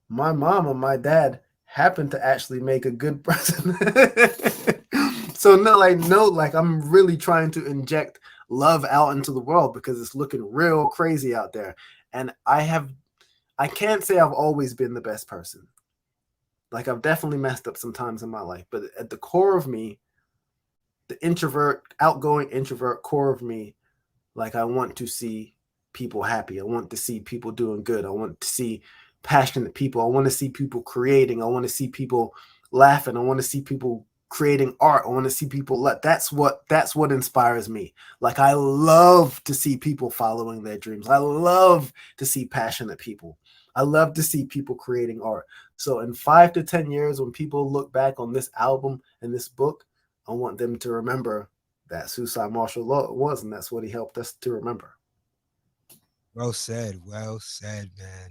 My mom and my dad happened to actually make a good present. So no, like I'm really trying to inject love out into the world because it's looking real crazy out there. And I can't say I've always been the best person. Like I've definitely messed up some times in my life, but at the core of me, the introvert, outgoing introvert core of me, like I want to see people happy. I want to see people doing good. I want to see passionate people. I want to see people creating. I want to see people laughing. I want to see people creating art. I want to see people that's what inspires me. Like I love to see people following their dreams. I love to see passionate people. I love to see people creating art. So in 5 to 10 years when people look back on this album and this book, I want them to remember that's who Cymarshall Law was, and that's what he helped us to remember. Well said. Well said, man.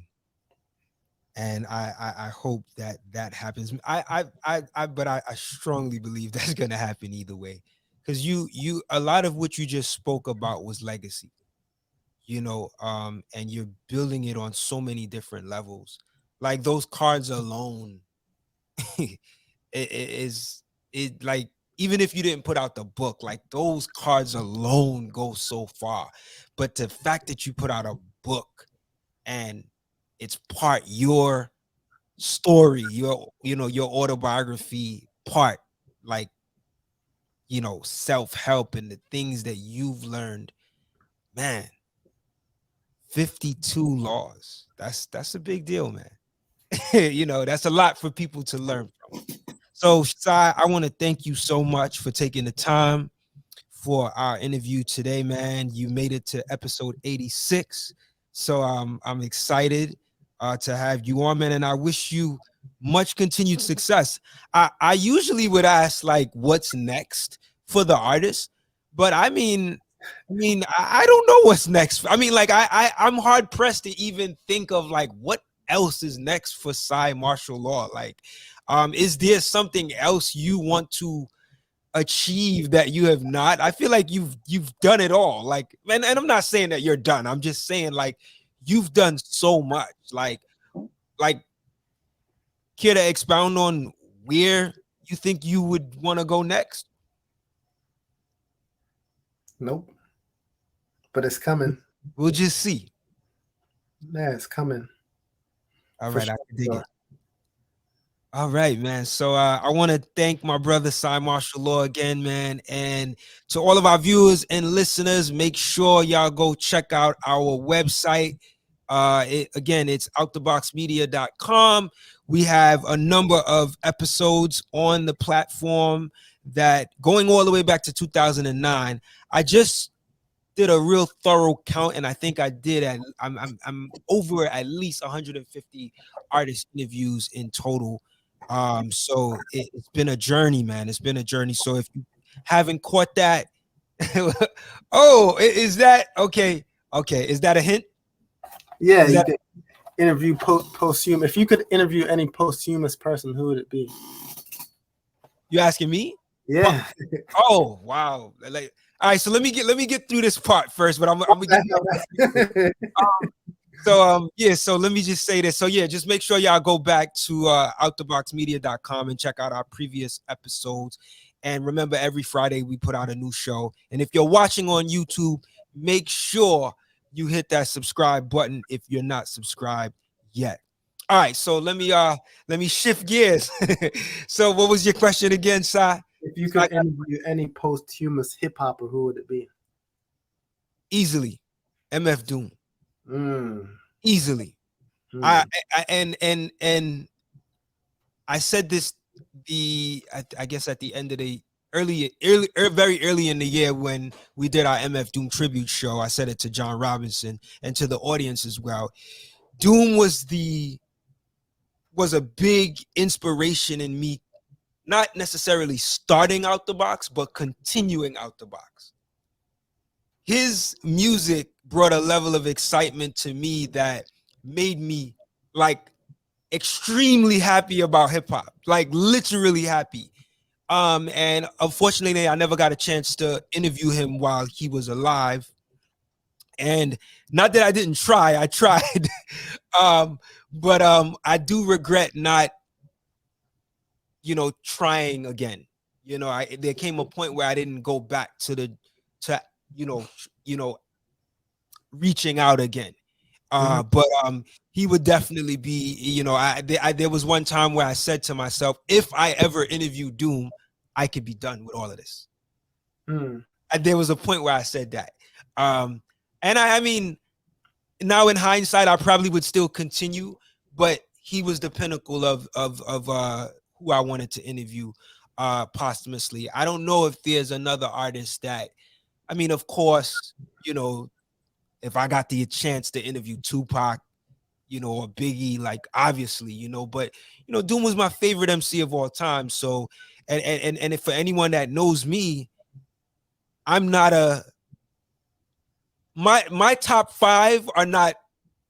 And I hope that that happens. But I strongly believe that's gonna happen either way, because you a lot of what you just spoke about was legacy, and you're building it on so many different levels. Like those cards alone, is it like even if you didn't put out the book, like those cards alone go so far. But the fact that you put out a book and it's part your story, your autobiography part, like self-help and the things that you've learned, man. 52 laws. That's a big deal, man. That's a lot for people to learn from. So, Sai, I want to thank you so much for taking the time for our interview today, man. You made it to episode 86. So I'm excited to have you on, man, and I wish you much continued success. I usually would ask like what's next for the artist, but I don't know what's next. I mean, like I'm hard pressed to even think of like what else is next for Cymarshall Law. Like, is there something else you want to achieve that you have not? I feel like you've done it all. Like, and I'm not saying that you're done. I'm just saying like you've done so much. Like care to expound on where you think you would want to go next? Nope, but it's coming. We'll just see. Yeah, it's coming. All For right, I sure. can dig it. All right, man. So I want to thank my brother Cymarshall Law again, man. And to all of our viewers and listeners, make sure y'all go check out our website. Again, it's outtheboxmedia.com. We have a number of episodes on the platform that going all the way back to 2009. I just did a real thorough count, and I think I did. I'm over at least 150 artist interviews in total. So it's been a journey, man. It's been a journey. So if you haven't caught that, oh, is that okay? Okay, is that a hint? Yeah, Is you that could interview posthumous. If you could interview any posthumous person, who would it be? you asking me? Yeah. Oh, wow. Like, all right. So let me get through this part first, but I'm gonna get back. So yeah, so let me just say this. So yeah, just make sure y'all go back to outtheboxmedia.com and check out our previous episodes. And remember, every Friday we put out a new show. And if you're watching on YouTube, make sure you hit that subscribe button if you're not subscribed yet. All right, so let me shift gears. So what was your question again, Sai? If you could interview any posthumous hip hopper, who would it be? Easily, MF Doom. Mm. Easily. Hmm. And I said this I guess at the end of the very early in the year when we did our MF Doom tribute show. I said it to John Robinson and to the audience as well. Doom was a big inspiration in me, not necessarily starting out the box, but continuing out the box. His music brought a level of excitement to me that made me like extremely happy about hip hop, like literally happy. And unfortunately, I never got a chance to interview him while he was alive. And not that I didn't try, I tried. But I do regret not, trying again. There came a point where I didn't go back to you know, reaching out again. But he would definitely be, there was one time where I said to myself, if I ever interview Doom, I could be done with all of this. And there was a point where I said that. And I mean, now in hindsight, I probably would still continue, but he was the pinnacle of who I wanted to interview posthumously. I don't know if there's another artist that, I mean, of course, if I got the chance to interview Tupac, or Biggie, like obviously, but Doom was my favorite MC of all time. So, and if for anyone that knows me, I'm not my top 5 are not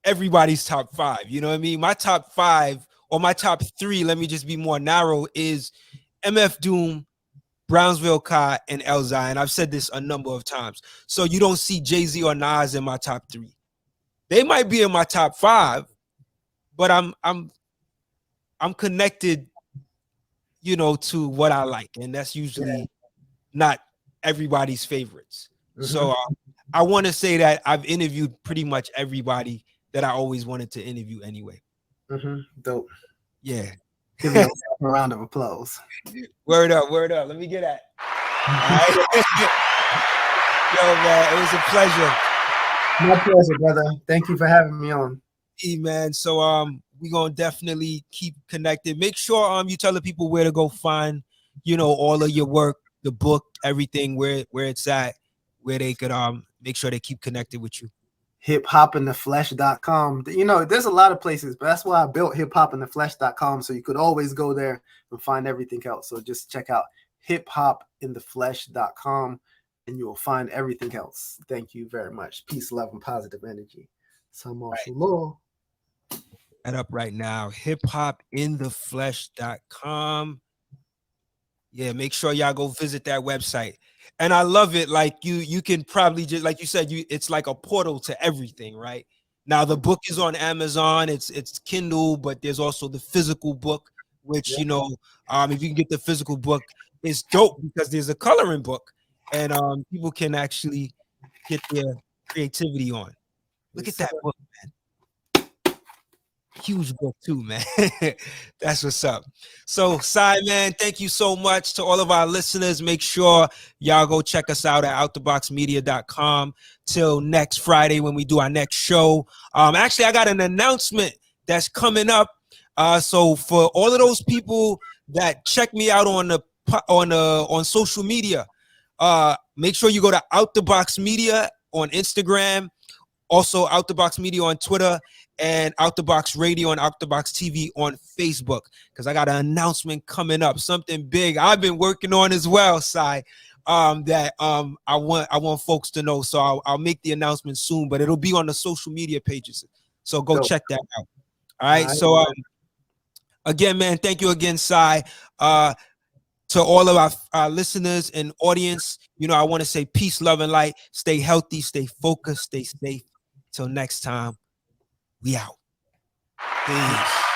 everybody's top 5. You know what I mean? My top 5 or my top 3, let me just be more narrow, is MF Doom, Brownsville Kai, and Elzai. And I've said this a number of times. So you don't see Jay-Z or Nas in my top 3. They might be in my top 5, but I'm connected, to what I like. And that's usually not everybody's favorites. So I want to say that I've interviewed pretty much everybody that I always wanted to interview anyway. Dope. Yeah. Give me a round of applause. Word up. Let me get that. Yo, man, it was a pleasure. My pleasure, brother. Thank you for having me on. Hey, man. So we're gonna definitely keep connected. Make sure you tell the people where to go find, all of your work, the book, everything, where it's at, where they could make sure they keep connected with you. hiphopintheflesh.com. There's a lot of places, but that's why I built hiphopintheflesh.com, so you could always go there and find everything else. So just check out hiphopintheflesh.com and you will find everything else. Thank you very much. Peace, love, and positive energy. Cymarshall Law. That up right now. hiphopintheflesh.com. Yeah, make sure y'all go visit that website. And I love it. Like you can probably just, like you said, it's like a portal to everything, right? Now the book is on Amazon, it's Kindle, but there's also the physical book, which if you can get the physical book, it's dope because there's a coloring book and people can actually get their creativity on. Look at that book, man. Huge book too, man. That's what's up. So Cy, man, thank you so much to all of our listeners. Make sure y'all go check us out at outtheboxmedia.com till next Friday when we do our next show. Actually, I got an announcement that's coming up. So for all of those people that check me out on social media, make sure you go to Out the Box Media on Instagram, also Out the Box Media on Twitter, and Out the Box Radio and Out the Box TV on Facebook, because I got an announcement coming up, something big I've been working on as well, Cy, that I want folks to know. So I'll make the announcement soon, but it'll be on the social media pages. So go check that out. All right. So again, man, thank you again, Cy. To all of our listeners and audience, I want to say peace, love, and light. Stay healthy, stay focused, stay safe. Till next time. We out. Peace.